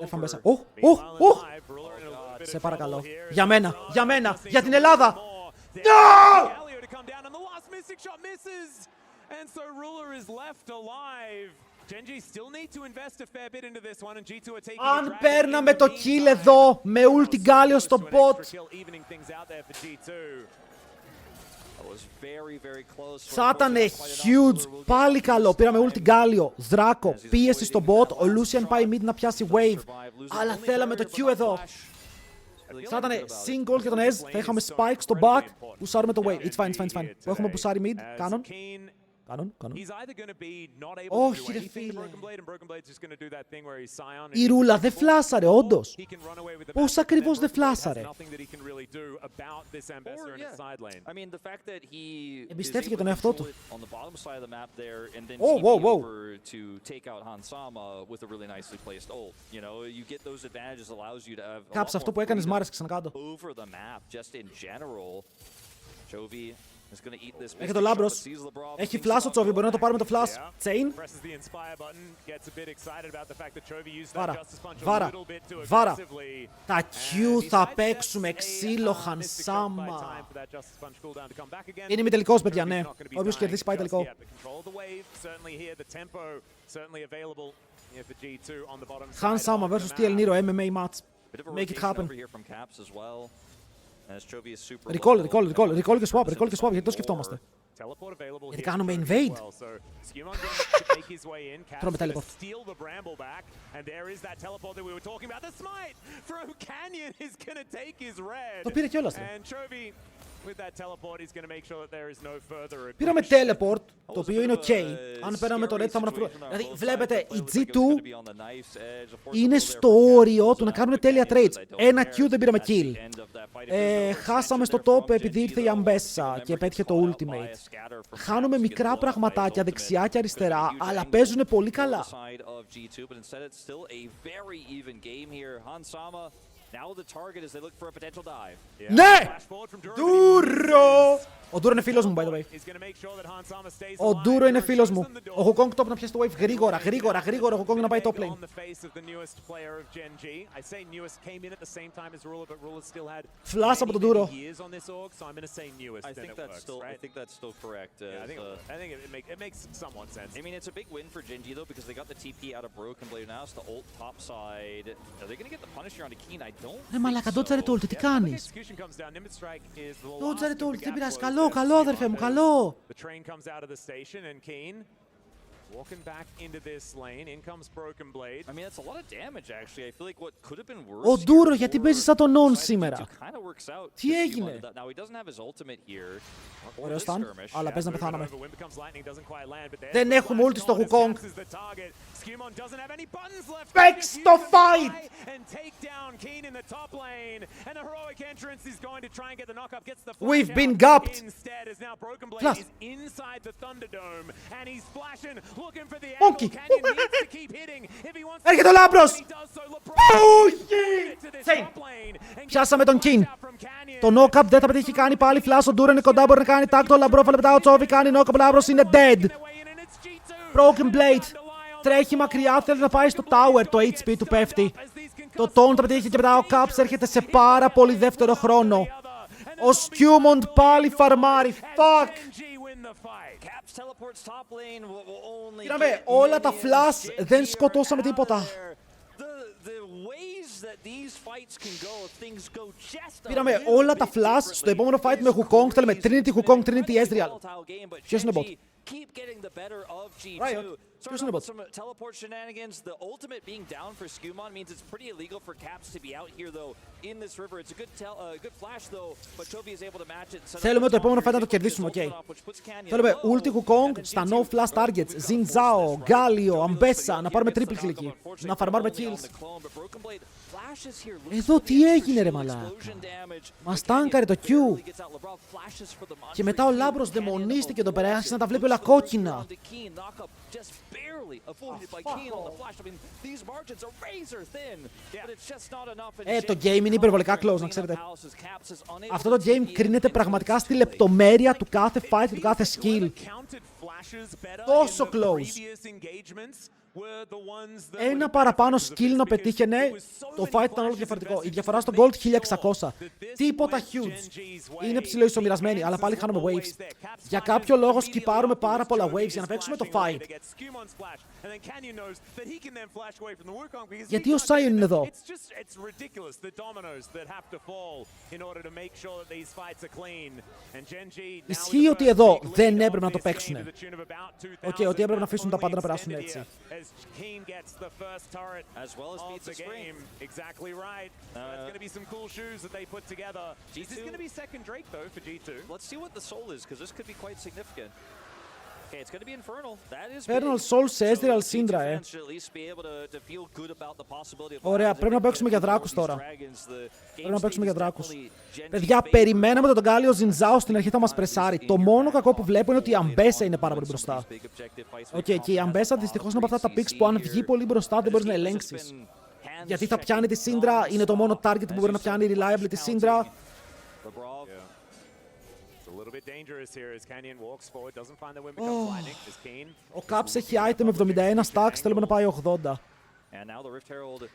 Έφαμε μέσα. Σε παρακαλώ. Για μένα, για την Ελλάδα. Αν παίρναμε το kill εδώ με ulti Galio στο bot, θα ήταν huge. Πάλι καλό. Πήραμε ulti Galio, Δράκο, πίεση στο bot. Ο Lucian πάει mid να πιάσει wave. Αλλά θέλαμε το Q εδώ. Θα ήταν single για τον Ez. Θα είχαμε spike στο back. Πουσάρουμε το wave. It's fine. Έχουμε πουσάρει mid. Κάνον. Όχι ρε φίλε. Η ρούλα δεν φλάσαρε, όντως. Πώς ακριβώς δεν φλάσαρε? Εμπιστεύτηκε τον εαυτό του. Wow. Κάψε αυτό που έκανες, μ' άρεσε, ξανακάτω. Έχει το Λάμπρος. Έχει flash ο Chovy. Μπορεί να το πάρουμε το flash. Chain. Βάρα. Τα Q θα παίξουμε ξύλο Hansama. Είναι μη τελικός, παιδιά, ναι. Όποιος κερδίσει πάει τελικό. Hansama vs TL Nero MMA match. Make it happen. Recall και swap, γιατί το σκεφτόμαστε? Γιατί κάνουμε invade. Τρώμε teleport. Το πήρε κιόλας. Πήραμε teleport, το οποίο είναι ok. Αν πέραμε το red θα ήμουν. Δηλαδή, βλέπετε, η G2 είναι στο όριο του να κάνουν τέλεια trades. Ένα Q δεν πήραμε kill. Χάσαμε στο top επειδή ήρθε η Αμπέσα και πέτυχε το ultimate. Χάνουμε μικρά πραγματάκια δεξιά και αριστερά, αλλά παίζουν πολύ καλά. Ναι! Ντούρο! Ο Ντούρο είναι φίλος μου, by the way. Ο Ντούρο είναι φίλος μου. Ο Hukong top να πιάσει το wave γρήγορα. Ο Hukong να πάει top lane. Flash από τον Ντούρο. Ρε μαλάκα, ντότζαρε το ulti, τι κάνεις? Ντότζαρε το ulti, δεν πειράζει. Καλό αδερφέ μου, καλό. Walking back into this lane, in comes Broken Blade. I mean, that's a lot of damage actually. I feel like what could have been worse. Ο Ντούρο, γιατί παίζει σαν τον Non σήμερα? Τι έγινε? Ωραίο stun, αλλά παίζει να πεθάναμε. Δεν έχουμε ulti στο Wukong. Παίξ' το fight! We've been gapped. Flash. Monkey. Έρχεται ο Λάμπρος. Πιάσαμε τον King. Το knock-up δεν θα πετύχει, κάνει πάλι flash. Ο Ντούρο είναι κοντά, μπορεί να κάνει tag. Το Λαμπρό φαλεπτά, ο Chovy κάνει knock-up. Ο Λάμπρος είναι dead. Broken Blade. Τρέχει μακριά, θέλει να πάει στο tower. Το HP του πέφτει. Το taunt το πετύχει και μετά ο Caps έρχεται σε πάρα πολύ δεύτερο χρόνο. Ο Skirmishes πάλι φαρμάρει. Fuck! Είδαμε όλα τα flash, δεν σκοτώσαμε τίποτα. Πήραμε όλα τα flash στο επόμενο fight με Wukong. Θέλουμε Trinity, Wukong, Trinity, Ezreal. Ποιος είναι bot? Riot. Ποιος είναι bot? Some teleport shenanigans. The ultimate being down for Skirmishes means it's pretty illegal for Caps to be out here though in this river. It's a good flash though, but Chovy is able to match it. Θέλουμε το επόμενο fight να το κερδίσουμε, ok. Θέλουμε ulti Wukong στα no flash targets. Xin Zhao, Galio, Ambessa, να πάρουμε triple kill εκεί. Να φαρμάρουμε kills. Εδώ τι έγινε ρε μαλάκα? Μας τάνκαρε το Q. Και μετά ο Λάμπρος δαιμονίστηκε εδώ πέρα, άρχισε να τα βλέπει όλα κόκκινα. Το game είναι υπερβολικά close, να ξέρετε. Αυτό το game κρίνεται πραγματικά στη λεπτομέρεια του κάθε fight και του κάθε skill. Τόσο close. Ένα παραπάνω skill να πετύχαινε, το fight ήταν όλο διαφορετικό. Η διαφορά στο gold 1600. Τίποτα huge. Είναι ψηλό ισομοιρασμένοι, αλλά πάλι χάνουμε waves. Για κάποιο λόγο σκυπάρουμε πάρα πολλά waves για να παίξουμε το fight. Γιατί ο Sion είναι εδώ? Ισχύει ότι εδώ δεν έπρεπε να το παίξουν. Ότι έπρεπε να αφήσουν τα πάντα να περάσουν έτσι. Geng gets the first turret as well as of the game. Exactly right. That's going to be some cool shoes that they put together. This is going to be second Drake though for G2. Let's see what the soul is because this could be quite significant. Okay, it's going to be Infernal. That is Infernal Soul σε Ezreal Syndra, Ωραία, πρέπει να παίξουμε για δράκους τώρα. Πρέπει να παίξουμε για δράκους. Παιδιά, περιμέναμε τον Galio Xin Zhao στην αρχή θα μας πρεσάρει. Το μόνο κακό που βλέπω είναι ότι η Ambessa είναι πάρα πολύ μπροστά. Και η Ambessa δυστυχώς είναι από αυτά τα picks που αν βγει πολύ μπροστά δεν μπορείς να ελέγξεις. Γιατί θα πιάνει τη Syndra, είναι το μόνο target που μπορεί να πιάνει reliably τη Syndra. Ο Caps έχει item 71 stacks, θέλουμε να πάει 80.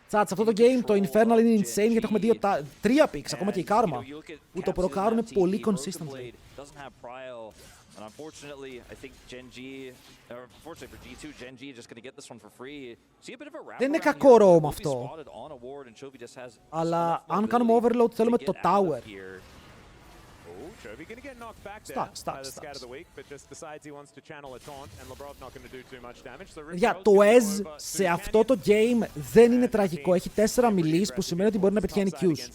Τσάτ, σε αυτό το game το Infernal είναι insane γιατί έχουμε 3 picks, ακόμα και η Karma, που το προκάρουν πολύ consistently. Δεν είναι κακό roam αυτό. Αλλά αν κάνουμε overload θέλουμε το tower. Chovy going to get knocked back there. Stacks. Scat of the week, but just decides he wants to channel a taunt, and LeBron's not going to do too much damage. Για το Ez σε αυτό το game δεν είναι τραγικό. Έχει 4 μιλείς που σημαίνει ότι μπορεί να πετυχαίνει Qs.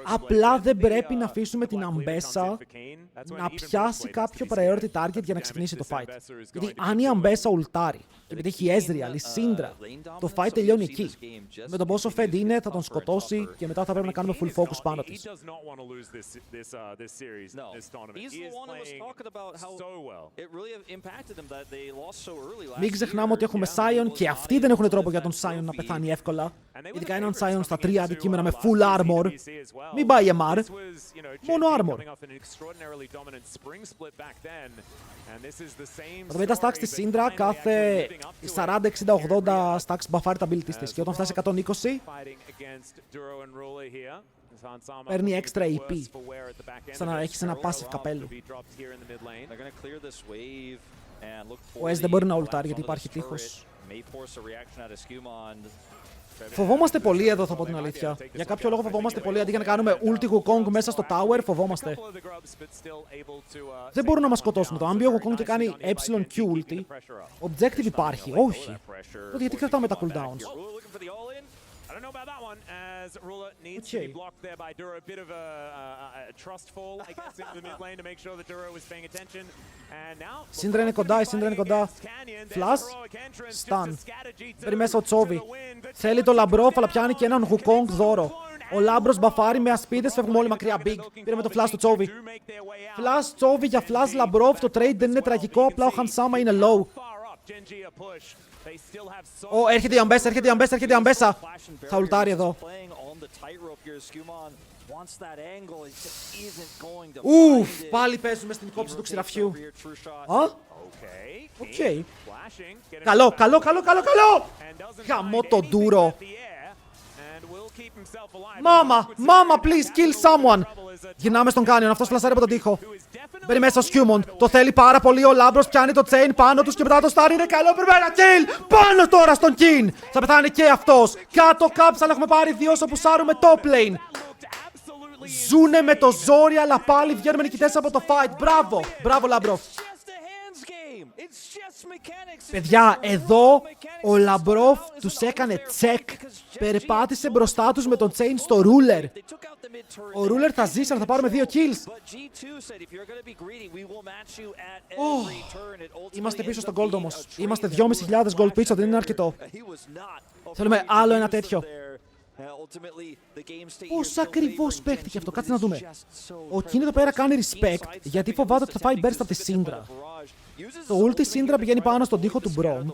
Απλά δεν πρέπει να αφήσουμε την Ambessa να πιάσει κάποιο priority target για να ξεκινήσει το fight. Γιατί αν η Ambessa ουλτάρει και πετύχει η Ezreal, η Syndra, το fight τελειώνει εκεί. Με τον πόσο fed είναι θα τον σκοτώσει και μετά θα πρέπει να κάνουμε full focus πάνω της. Μην ξεχνάμε ότι έχουμε Sion και αυτοί δεν έχουν τρόπο για τον Sion να πεθάνει εύκολα. Ειδικά έναν Sion στα 3 αντικείμενα με full armor. Μην πάει MR, μόνο armor. Θα δούμε τα stacks της Syndra, κάθε 40, 60, 80 stacks μπαφάρει τα abilities της και όταν φτάσει 120 παίρνει extra AP, σαν να έχεις ένα passive καπέλο. Ο Ez δεν μπορεί να ουλτάρει γιατί υπάρχει τείχος. Φοβόμαστε πολύ εδώ, θα πω την αλήθεια. Για κάποιο λόγο φοβόμαστε πολύ, αντί για να κάνουμε ulti Wukong μέσα στο tower, φοβόμαστε. Δεν μπορούν να μας σκοτώσουν το. Αν μπει ο Wukong και κάνει EQ ulti, objective υπάρχει, όχι. Τότε γιατί κρατάμε τα cooldowns. I don't know about that one, as Rula needs to be blocked there by Duro. A bit of a trust fall, I guess, into the mid lane to make sure that Duro was paying attention. And now... Syndra είναι κοντά, η Syndra είναι κοντά. Flash, stun. Παίρνει μέσα ο Chovy. Θέλει το Labrov, αλλά πιάνει και έναν Wukong δώρο. Ο Λάμπρος μπαφάρει με ασπίδες, φεύγουμε όλοι μακριά. Big. Πήραμε το flash του Chovy. Flash Chovy για flash Labrov, το trade δεν είναι τραγικό, απλά ο Hansama είναι low. Έρχεται η Ambessa, έρχεται η Ambessa. Θα ουλτάρει εδώ. Ουφ, πάλι παίζουμε στην κόψη του ξηραφιού. Α, οκ. Καλό. Γαμώ το ντούρο. Μάμα, please kill someone. Γυρνάμε στον κάνιον, αυτός φλασάρει από τον τοίχο. Μπαίνει μέσα στο Σκιούμον. Το θέλει πάρα πολύ. Ο Λάμπρος πιάνει το chain πάνω τους και μετά το στάρι είναι καλό. Πρέπει να kill. Πάνω τώρα στον Κιν. Θα πεθάνει και αυτός. Κάτω Caps, αλλά έχουμε πάρει 2 όσο πουσάρουμε top lane. Ζούνε με το ζόρι, αλλά πάλι βγαίνουμε νικητές από το fight. Μπράβο Λάμπρο. Παιδιά, εδώ ο Λαμπρόφ τους έκανε τσεκ. Περπάτησε μπροστά τους με τον chain στο ruler. Ο ruler θα ζήσει, αλλά θα πάρουμε 2 kills. Είμαστε πίσω στο gold όμως. Είμαστε 2.500 gold πίσω, δεν είναι αρκετό. Θέλουμε άλλο ένα τέτοιο. Πώς ακριβώς παίχτηκε αυτό, κάτσε να δούμε. Ο Κιν εδώ πέρα κάνει respect γιατί φοβάται ότι θα φάει burst από τη Syndra. Το ulti Syndra πηγαίνει πάνω στον τοίχο του Braum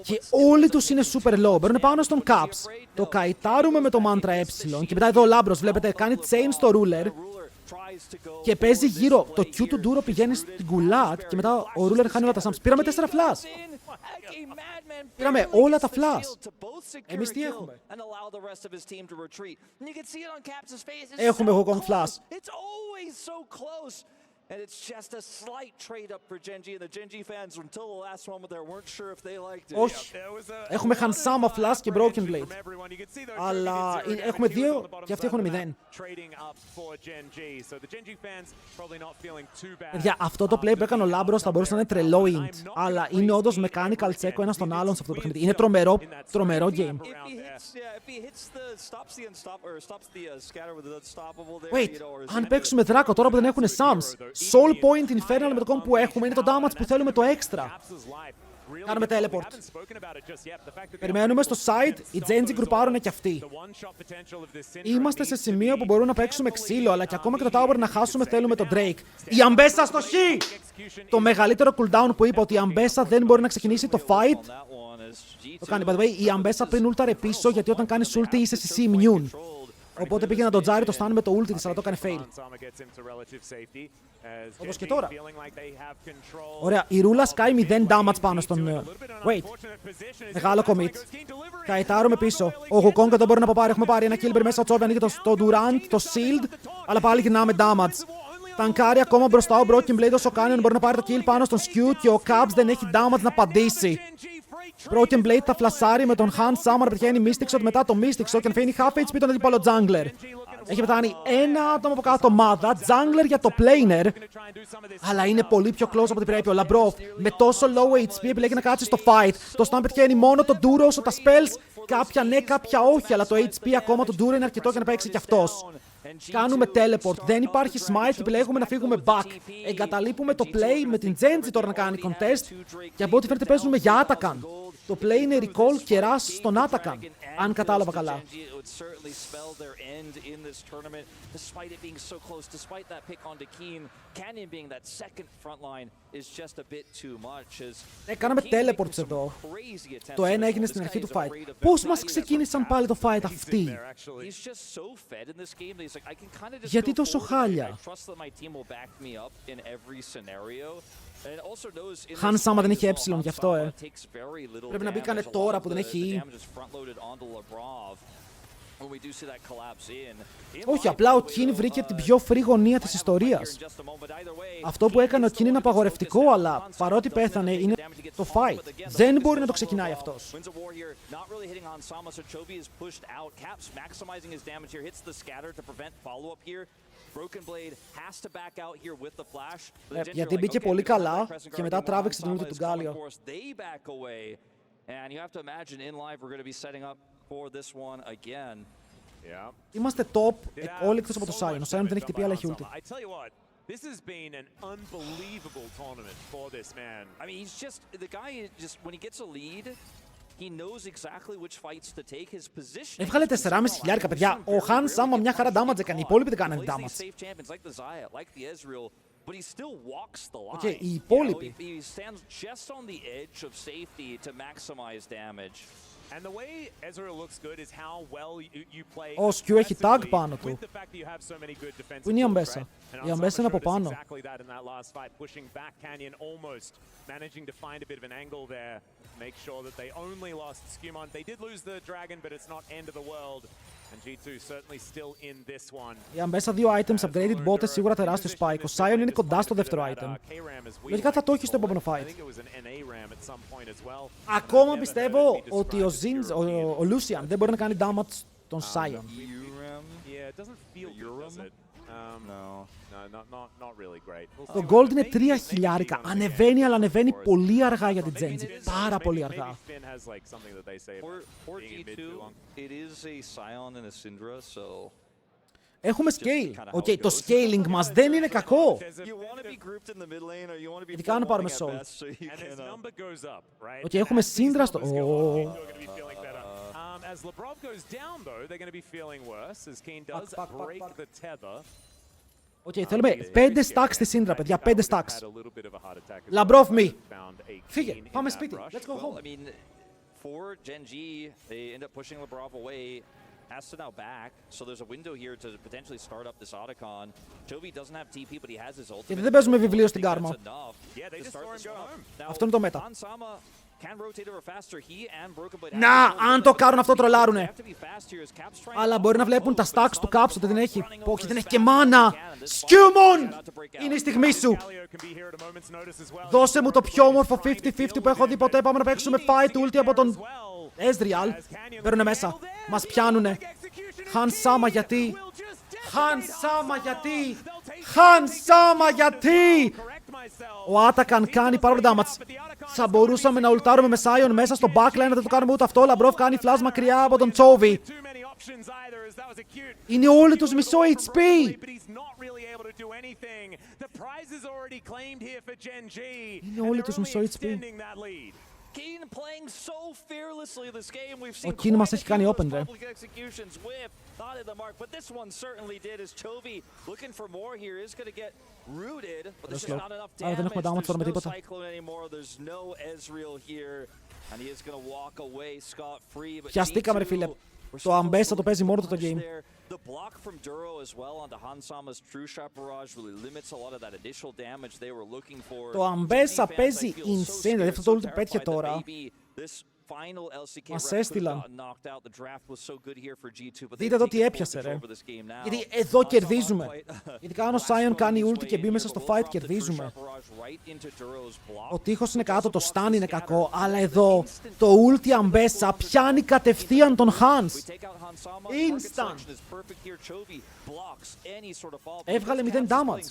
και όλοι τους είναι super low. Μπαίνουν πάνω στον Caps. Το καητάρουμε με το mantra ε και μετά εδώ ο Λάμπρος, βλέπετε, κάνει chain στο ruler και παίζει γύρω. Το Q του Duro πηγαίνει στην κουλάτ και μετά ο ruler χάνει όλα τα sums. Πήραμε 4 flash. Πήραμε όλα τα flash. Εμείς τι έχουμε? Έχουμε Wukong flash. And it's just a slight trade up for Genji, and the Genji fans, until the last moment there, weren't sure if they liked it. Όχι. Έχουμε Hansama Flash και Broken Blade. Αλλά έχουμε 2 και αυτοί έχουν 0. Παιδιά, αυτό το play που έκανε ο Λάμπρος θα μπορούσε να είναι τρελό int. Αλλά είναι όντως mechanical check ο ένας τον άλλον σε αυτό το παιχνίδι. Είναι τρομερό game. Wait, αν παίξουμε δράκο τώρα που δεν έχουν Sums. Soul Point Infernal με το comp που έχουμε είναι το damage που θέλουμε το extra. Κάνουμε teleport. Περιμένουμε στο side, οι Genji γκρουπάρουν και αυτοί. Είμαστε σε σημείο που μπορούμε να παίξουμε ξύλο, αλλά και ακόμα και το tower να χάσουμε θέλουμε το Drake. Η Αμπέσα στο χ! Το μεγαλύτερο cooldown που είπα ότι η Αμπέσα δεν μπορεί να ξεκινήσει το fight. Το κάνει, by the way, η Αμπέσα πριν ούλταρε πίσω γιατί όταν κάνεις ulti είσαι CC immune. Οπότε πήγε να τον τζάρει το stun με το ulti της, αλλά το έκανε fail. Όπως και τώρα. Ωραία, η ρούλα σκάει 0 damage πάνω στον... Wait. Μεγάλο commit. Καητάρουμε πίσω. Ο Wukong δεν μπορεί να πάρει. Έχουμε πάρει ένα kill μέσα στο Τσόβι. Ανοίγει το Durant, το shield. Αλλά πάλι γυρνάμε damage. Τανκάρει ακόμα μπροστά ο Broken Blade. Ο Canyon μπορεί να πάρει το kill πάνω στον Skew και ο Caps δεν έχει damage να απαντήσει. Broken Blade θα φλασάρει με τον Hans Summer, πετυχαίνει Mystic Shot μετά το Mystic Shot και αφήνει half HP τον αντίπαλο Jungler. Έχει πετάνει ένα άτομο από κάτω ομάδα, Jungler για το Planer, αλλά είναι πολύ πιο close από ό,τι πρέπει. Ο Λαμπρόφ με τόσο low HP επιλέγει να κάτσει στο fight. Το stun πετυχαίνει μόνο το Duro, όσο τα spells κάποια ναι, κάποια όχι, αλλά το HP ακόμα του Duro είναι αρκετό για να παίξει κι αυτός. Κάνουμε teleport, δεν υπάρχει smite και επιλέγουμε να φύγουμε back. Εγκαταλείπουμε το play με την Genji τώρα να κάνει contest και από ό,τι φαίνεται παίζουμε για Atakan. Το play είναι recall και rush στον Atakan, αν κατάλαβα καλά. Κάναμε teleports εδώ. Το ένα έγινε στην αρχή του fight. Πώς μας ξεκίνησαν πάλι το fight αυτοί? Γιατί τόσο χάλια? Hans άμα δεν έχει έψιλον γι' αυτό, Πρέπει να μπήκανε τώρα που δεν έχει. Όχι, απλά ο Κιν βρήκε την πιο free γωνία της ιστορίας. Αυτό που έκανε ο Κιν είναι απαγορευτικό, αλλά παρότι πέθανε είναι το fight. Δεν μπορεί να το ξεκινάει αυτός. Γιατί μπήκε πολύ καλά και μετά τράβηξε την ulti του Γκάλιο. Είμαστε top όλοι εκτός από το Sion. Ο Sion δεν έχει TP αλλά έχει ulti. This has been an unbelievable tournament for this man. I mean, he's just the guy just when he gets a lead, he knows exactly which fights to take his position. Έβγαλε 4.500 παιδιά. Ο Hans άμα μια χαρά damage έκανε. Οι υπόλοιποι δεν κάνανε damage. But he still walks the line. Okay, οι υπόλοιποι. He stands just on the edge of safety to maximize damage. Ο Skew έχει tag πάνω του. Πού είναι η Αμπέσα? Η Αμπέσα είναι από πάνω. Managing to find a bit of an angle there, make sure that they only lost Skewmon. They did lose the dragon, but it's not end of the world. And G2 certainly still in this one. Η Αμπέσα 2 items, upgraded bot, σίγουρα τεράστιο spike. Ο Sion είναι κοντά στο δεύτερο item. Λογικά θα το έχει στο επόμενο fight. Ακόμα πιστεύω ότι ο Lucian δεν μπορεί να κάνει damage στον Sion. Το gold είναι 3.000. Ανεβαίνει, αλλά ανεβαίνει πολύ αργά για την Genji. Πάρα πολύ αργά. Έχουμε scale. Okay, το scaling μας δεν είναι κακό. Ειδικά αν πάρουμε soul. Okay, έχουμε σύντρα στο... Θέλουμε 5 stacks στη σύντρα, παιδιά, 5 stacks. Λαμπρόφ μη. Φύγε, πάμε σπίτι. Let's go home. For Geng, they end up pushing Labrov away. Has to now back, so there's a window here to potentially start up this Otacon. Chovy doesn't have TP, but he has his ultimate. Γιατί δεν παίζουμε βιβλίο στην κάρμα. Αυτό είναι το μέτα. Να, αν το κάνουν αυτό τρολάρουνε. Αλλά μπορεί να βλέπουν τα stacks του Caps ότι δεν έχει. Όχι, δεν έχει και μάνα. Skewmon! Είναι η στιγμή σου. Δώσε μου το πιο όμορφο 50-50 που έχω δει ποτέ. Πάμε να παίξουμε fight ulti από τον Ezreal. Μπαίνουνε μέσα. Μας πιάνουνε. Χανσάμα γιατί. Χανσάμα γιατί. Χανσάμα γιατί. Ο Άτακαν κάνει πάρα πολύ damage. Θα μπορούσαμε να ουλτάρουμε με Sion μέσα στο backline, δεν το κάνουμε ούτε αυτό. Λαμπρόφ κάνει flash μακριά από τον Chovy. Είναι όλοι τους μισό HP. Είναι όλοι τους μισό HP. Ο Keen μας έχει κάνει open, ρε. Άρα δεν έχουμε damage τώρα με τίποτα. Πιαστήκαμε, ρε φίλε. Το Αμπέσα το παίζει μόνο του το game. Το Αμπέσα παίζει insane, δηλαδή αυτό το όλο του πέτυχε τώρα. Μας έστειλαν. Δείτε εδώ τι έπιασε, ρε. Γιατί εδώ κερδίζουμε. Ειδικά αν ο Sion κάνει ult και μπει μέσα στο fight, κερδίζουμε. Ο τείχος είναι κάτω, το stun είναι κακό, αλλά εδώ το ulti Αμπέσα πιάνει κατευθείαν τον Hans. Instant. Έβγαλε 0 damage.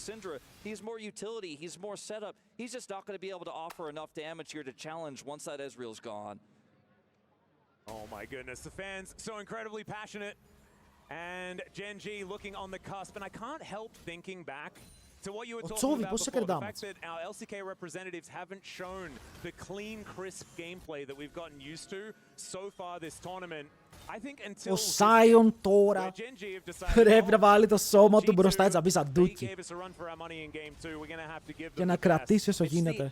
Oh my goodness, the fans so incredibly passionate. And Geng looking on the cusp, and I can't help thinking back to what you were talking about before, the fact that our LCK representatives haven't shown the clean, crisp gameplay that we've gotten used to so far this tournament. Ο Sion τώρα πρέπει να βάλει το σώμα του μπροστά έτσι να μπει σαν ντούκι και να κρατήσει όσο γίνεται.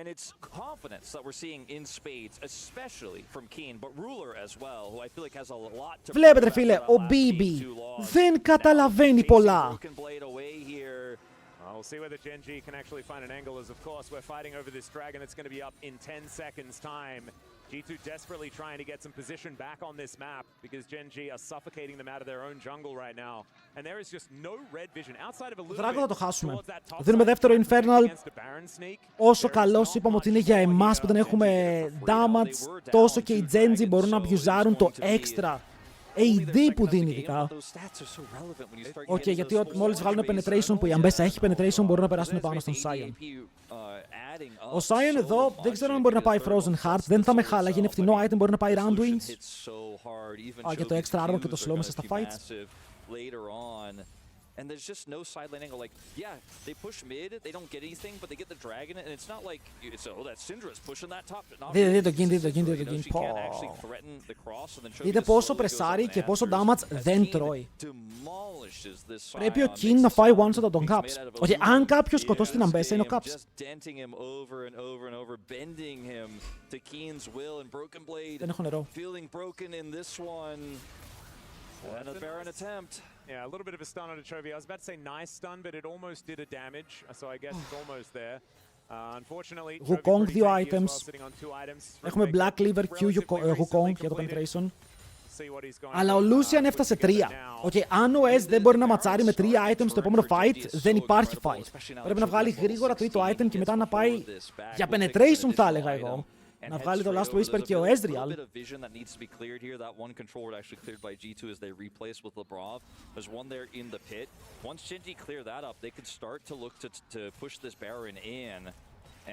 And it's confidence that we're seeing in spades, especially from Keen, but Ruler as well, who I feel like has a lot to. Βλέπετε, φίλε, ο BB δεν καταλαβαίνει πολλά. We'll see whether Geng can actually find an angle, as of course we're fighting over this dragon. It's going to be up in 10 seconds time. G2 desperately trying to get some position back on this map because Geng are suffocating them out of their own jungle right now. And there is just no red vision outside of a little bit. Θα το χάσουμε. Δίνουμε δεύτερο Infernal. Όσο καλός είπαμε ότι είναι για εμάς που δεν έχουμε damage, τόσο και οι Geng μπορούν να αμπιουζάρουν το extra AD που δίνει ειδικά. Γιατί μόλις βγάλουν penetration, που η Αμπέσα έχει penetration, μπορούν να περάσουν πάνω στον Sion. Ο Sion εδώ δεν ξέρω αν μπορεί να πάει Frozen Heart, δεν θα με χάλαγε, είναι φθηνό item, μπορεί να πάει Round Wings. Και το extra armor και το slow μέσα στα fights. And there's just no side lane angle. Like, yeah, they push mid, they don't get anything, but they get the dragon, and it's not like it's that Syndra's pushing that top. Δείτε το Geng. Δείτε πόσο πρεσάρει και πόσο damage δεν τρώει. Πρέπει ο King να φάει one shot από τον Caps. Όχι, αν κάποιος σκοτώσει την Αμπέσα είναι ο Caps. Δεν έχω νερό. And a Baron attempt. Yeah, a little bit of a stun on Chovy. I was about to say nice stun, but it almost did a damage, so I guess it's almost there. Unfortunately, Wukong 2 items. sitting on 2 items. Έχουμε Black Cleaver Q Wukong για το penetration. Αλλά ο Lucian έφτασε 3. Okay, αν ο S δεν μπορεί να ματσάρει με 3 items στο επόμενο fight, δεν υπάρχει fight. Πρέπει να βγάλει γρήγορα τρίτο item και μετά να πάει για penetration, θα έλεγα εγώ. Να βγάλει το Last Whisper και ο Ezreal.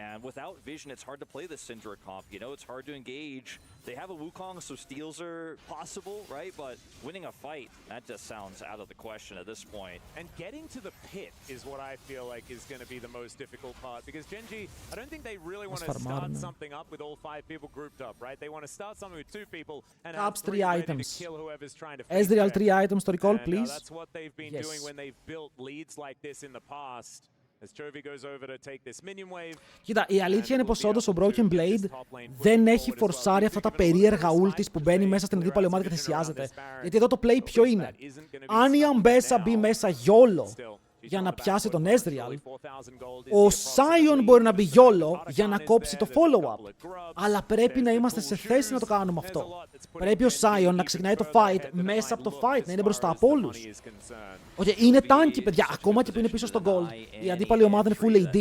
And without vision, it's hard to play this Syndra comp. You know, it's hard to engage. They have a Wukong, so steals are possible, right? But winning a fight, that just sounds out of the question at this point. And getting to the pit is what I feel like is going to be the most difficult part. Because Genji, I don't think they really want to start something up with all 5 people grouped up, right? They want to start something with 2 people and have 3 items. To kill whoever's trying to Ezreal 3 items to recall, please. That's what they've been doing when they've built leads like this in the past. As Chovy goes over to take this minion wave. Κοίτα, η αλήθεια είναι πως όντως ο Broken Blade δεν έχει φορσάρει αυτά τα περίεργα ultis που μπαίνει μέσα στην αντίπαλη ομάδα και θυσιάζεται. Γιατί εδώ το play ποιο είναι. Αν η Αμπέσα μπει μέσα γιόλο για να πιάσει τον Ezreal, ο Sion μπορεί να μπει YOLO για να κόψει το follow-up. Αλλά πρέπει να είμαστε σε θέση να το κάνουμε αυτό. Πρέπει ο Sion να ξεκινάει το fight μέσα από το fight, να είναι μπροστά από όλους. Okay, είναι tanky, παιδιά, ακόμα και που είναι πίσω στο gold. Η αντίπαλη ομάδα είναι full AD,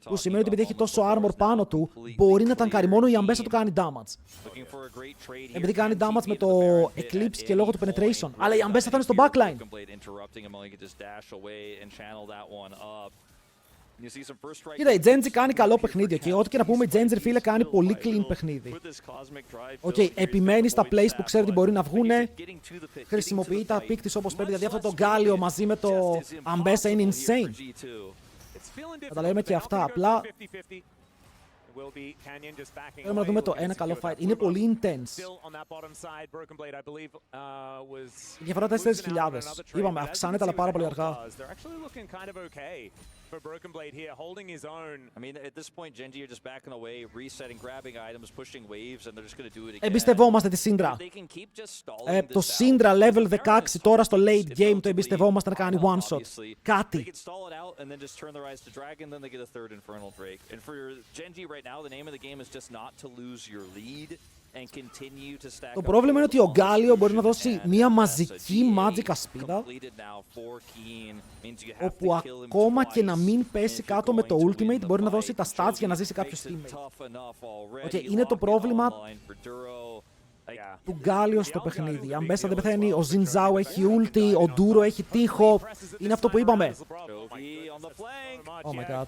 που σημαίνει ότι επειδή έχει τόσο armor πάνω του, μπορεί να τανκάρει μόνο η Αμπέσα του κάνει damage. Επειδή κάνει damage με το Eclipse και λόγω του penetration. Αλλά η Αμπέσα θα είναι στο backline. Κοίτα, η Genji κάνει καλό παιχνίδι, και ό,τι και να πούμε, η Genji, φίλε, κάνει πολύ clean παιχνίδι. Επιμένει στα plays που ξέρει ότι μπορεί να βγούνε, χρησιμοποιεί τα pick της όπως πρέπει, δηλαδή αυτό το γκάλιο μαζί με το Αμπέσα είναι insane. Θα τα λέμε και αυτά, απλά θέλουμε να δούμε το ένα καλό fight. Είναι πολύ intense. Η διαφορά 4.000. Είπαμε, αυξάνεται αλλά πάρα πολύ αργά. For Broken Blade here, holding his own. I mean, at this point, Genji are just backing away, resetting, grabbing items, pushing waves, and they're just going to do it again. Εμπιστευόμαστε τη Syndra. Το Syndra level 16 τώρα στο late game το εμπιστευόμαστε να κάνει one shot. Κάτι. Το πρόβλημα είναι ότι ο Γκάλιο μπορεί να δώσει μια μαζική magic ασπίδα, όπου ακόμα και να μην πέσει κάτω με το ultimate μπορεί να δώσει τα stats για να ζήσει κάποιος teammate. Okay, είναι το πρόβλημα του Γκάλιο στο παιχνίδι. Η Αμπέσα δεν πεθαίνει, ο Ζινζάου έχει ulti, ο Ντούρο έχει τείχο. Είναι αυτό που είπαμε. Oh my god.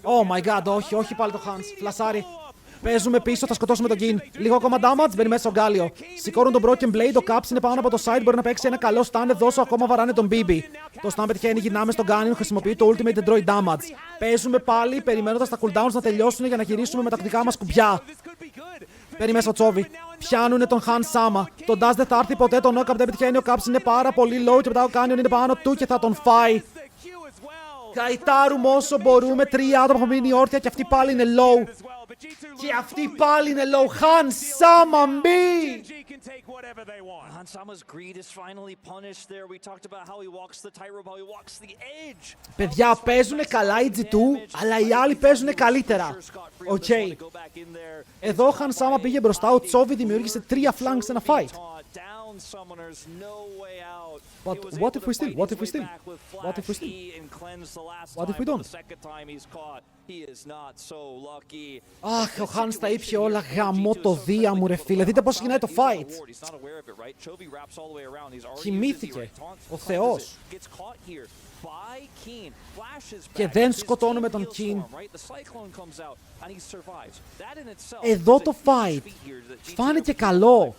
Oh my god, όχι πάλι το Hans. Φλασάρι. Παίζουμε πίσω, θα σκοτώσουμε τον Geng. Λίγο ακόμα damage, μπαίνει μέσα ο Γκάλιο. Σηκώνουν τον Broken Blade, ο Caps είναι πάνω από το side, μπορεί να παίξει ένα καλό stun, δώσω ακόμα βαράνε τον BB. Το stun πετυχαίνει, γυρνάμε στον Geng, χρησιμοποιεί το ultimate and throwing damage. Παίζουμε πάλι, περιμένοντας τα cooldowns να τελειώσουν για να γυρίσουμε με τα δικά μας κουμπιά. Παίρνει μέσα ο Τσόβι. Πιάνουνε τον Han Sama. Το dash δεν θα έρθει ποτέ, τον knock-up δεν πετυχαίνει, ο Caps είναι πάρα πολύ low και μετά ο Canyon είναι πάνω του και θα τον φάει. Καϊτάρουμε όσο μπορούμε, 3 άτομα έχουν μείνει όρθια και αυτοί πάλι είναι low. Και αυτοί πάλι είναι low. Han Sama me! Han Sama's greed is finally punished there. We talked about how he walks the tightrope, how he walks the edge. Παιδιά, παίζουνε καλά οι G2, αλλά οι άλλοι παίζουνε καλύτερα. Οκ. Εδώ ο Han Sama πήγε μπροστά, ο Τσόβι δημιούργησε 3 flanks σε ένα fight. But what if we steal? What if we steal? What if we steal? What if we don't? Αχ, ο Hans τα ήπιε όλα, γαμώ το δία μου ρε φίλε. Δείτε πώς γινάει το fight. Κοιμήθηκε ο Θεός. Και δεν σκοτώνουμε τον King. Εδώ το fight φάνηκε καλό.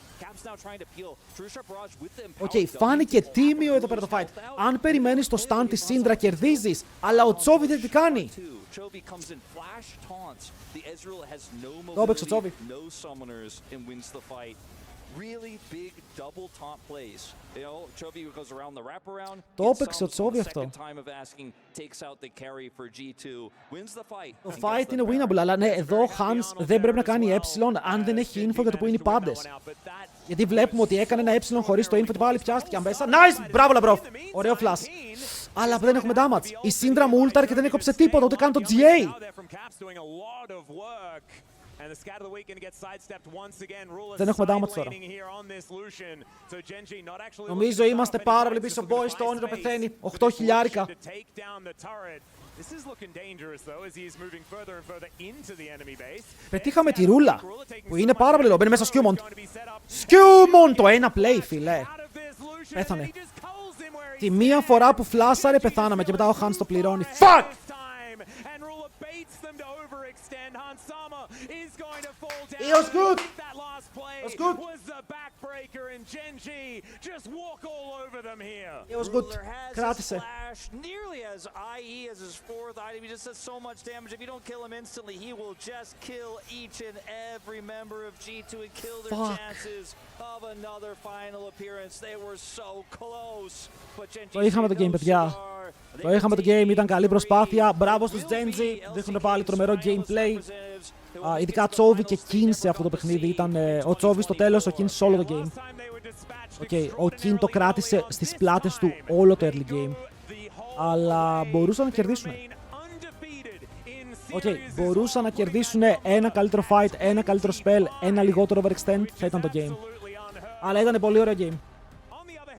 Οκ, φάνηκε τίμιο εδώ πέρα το fight. Αν περιμένεις το stun της Syndra κερδίζεις, αλλά ο Chovy δεν τι κάνει. Το έπαιξε ο Chovy. Το έπαιξε ο Chovy αυτό. Το fight είναι winnable, αλλά ναι, εδώ ο Hans δεν πρέπει να κάνει αν δεν έχει info για το που είναι οι πάντες. Γιατί βλέπουμε ότι έκανε ένα χωρίς το info και πάλι πιάστηκε μέσα. Nice! Μπράβο Λαμπρόφ! Ωραίο flash. Αλλά δεν έχουμε damage. Η Syndra μου ultar και δεν έκοψε τίποτα, ούτε καν το GA. Δεν έχουμε damage τώρα. Νομίζω είμαστε πάρα πολύ πίσω. Boys, το όνειρο πεθαίνει. 8 χιλιάρικα. Πετύχαμε τη ρούλα, που είναι πάρα πολύ low. Μπαίνει μέσα Skewmont. Skewmont! Το ένα play, φιλέ. Πέθανε. Τη μία φορά που φλάσαρε πεθάναμε και μετά ο Hans το πληρώνει. Fuck! It was good. It was good. It was good. Κράτησε. Nearly as IE as his fourth item. He just does so much damage. If you don't kill him instantly, he will just kill each and every member of G2 and kill their chances of another final appearance. They were so close. But Genji. Το είχαμε το game, παιδιά. Το είχαμε το game, ήταν καλή προσπάθεια. Μπράβο στους Genji. Δείχνουν πάλι τρομερό gameplay. Ειδικά Chovy και Kin σε αυτό το παιχνίδι. Ήταν ο Chovy στο τέλος, ο Kin σε όλο το game. Ο Kin το κράτησε στις πλάτες του όλο το early game. Αλλά μπορούσαν να κερδίσουν. Μπορούσαν να κερδίσουν ένα καλύτερο fight, ένα καλύτερο spell, ένα λιγότερο overextend, θα ήταν το game. Αλλά ήταν πολύ ωραίο game.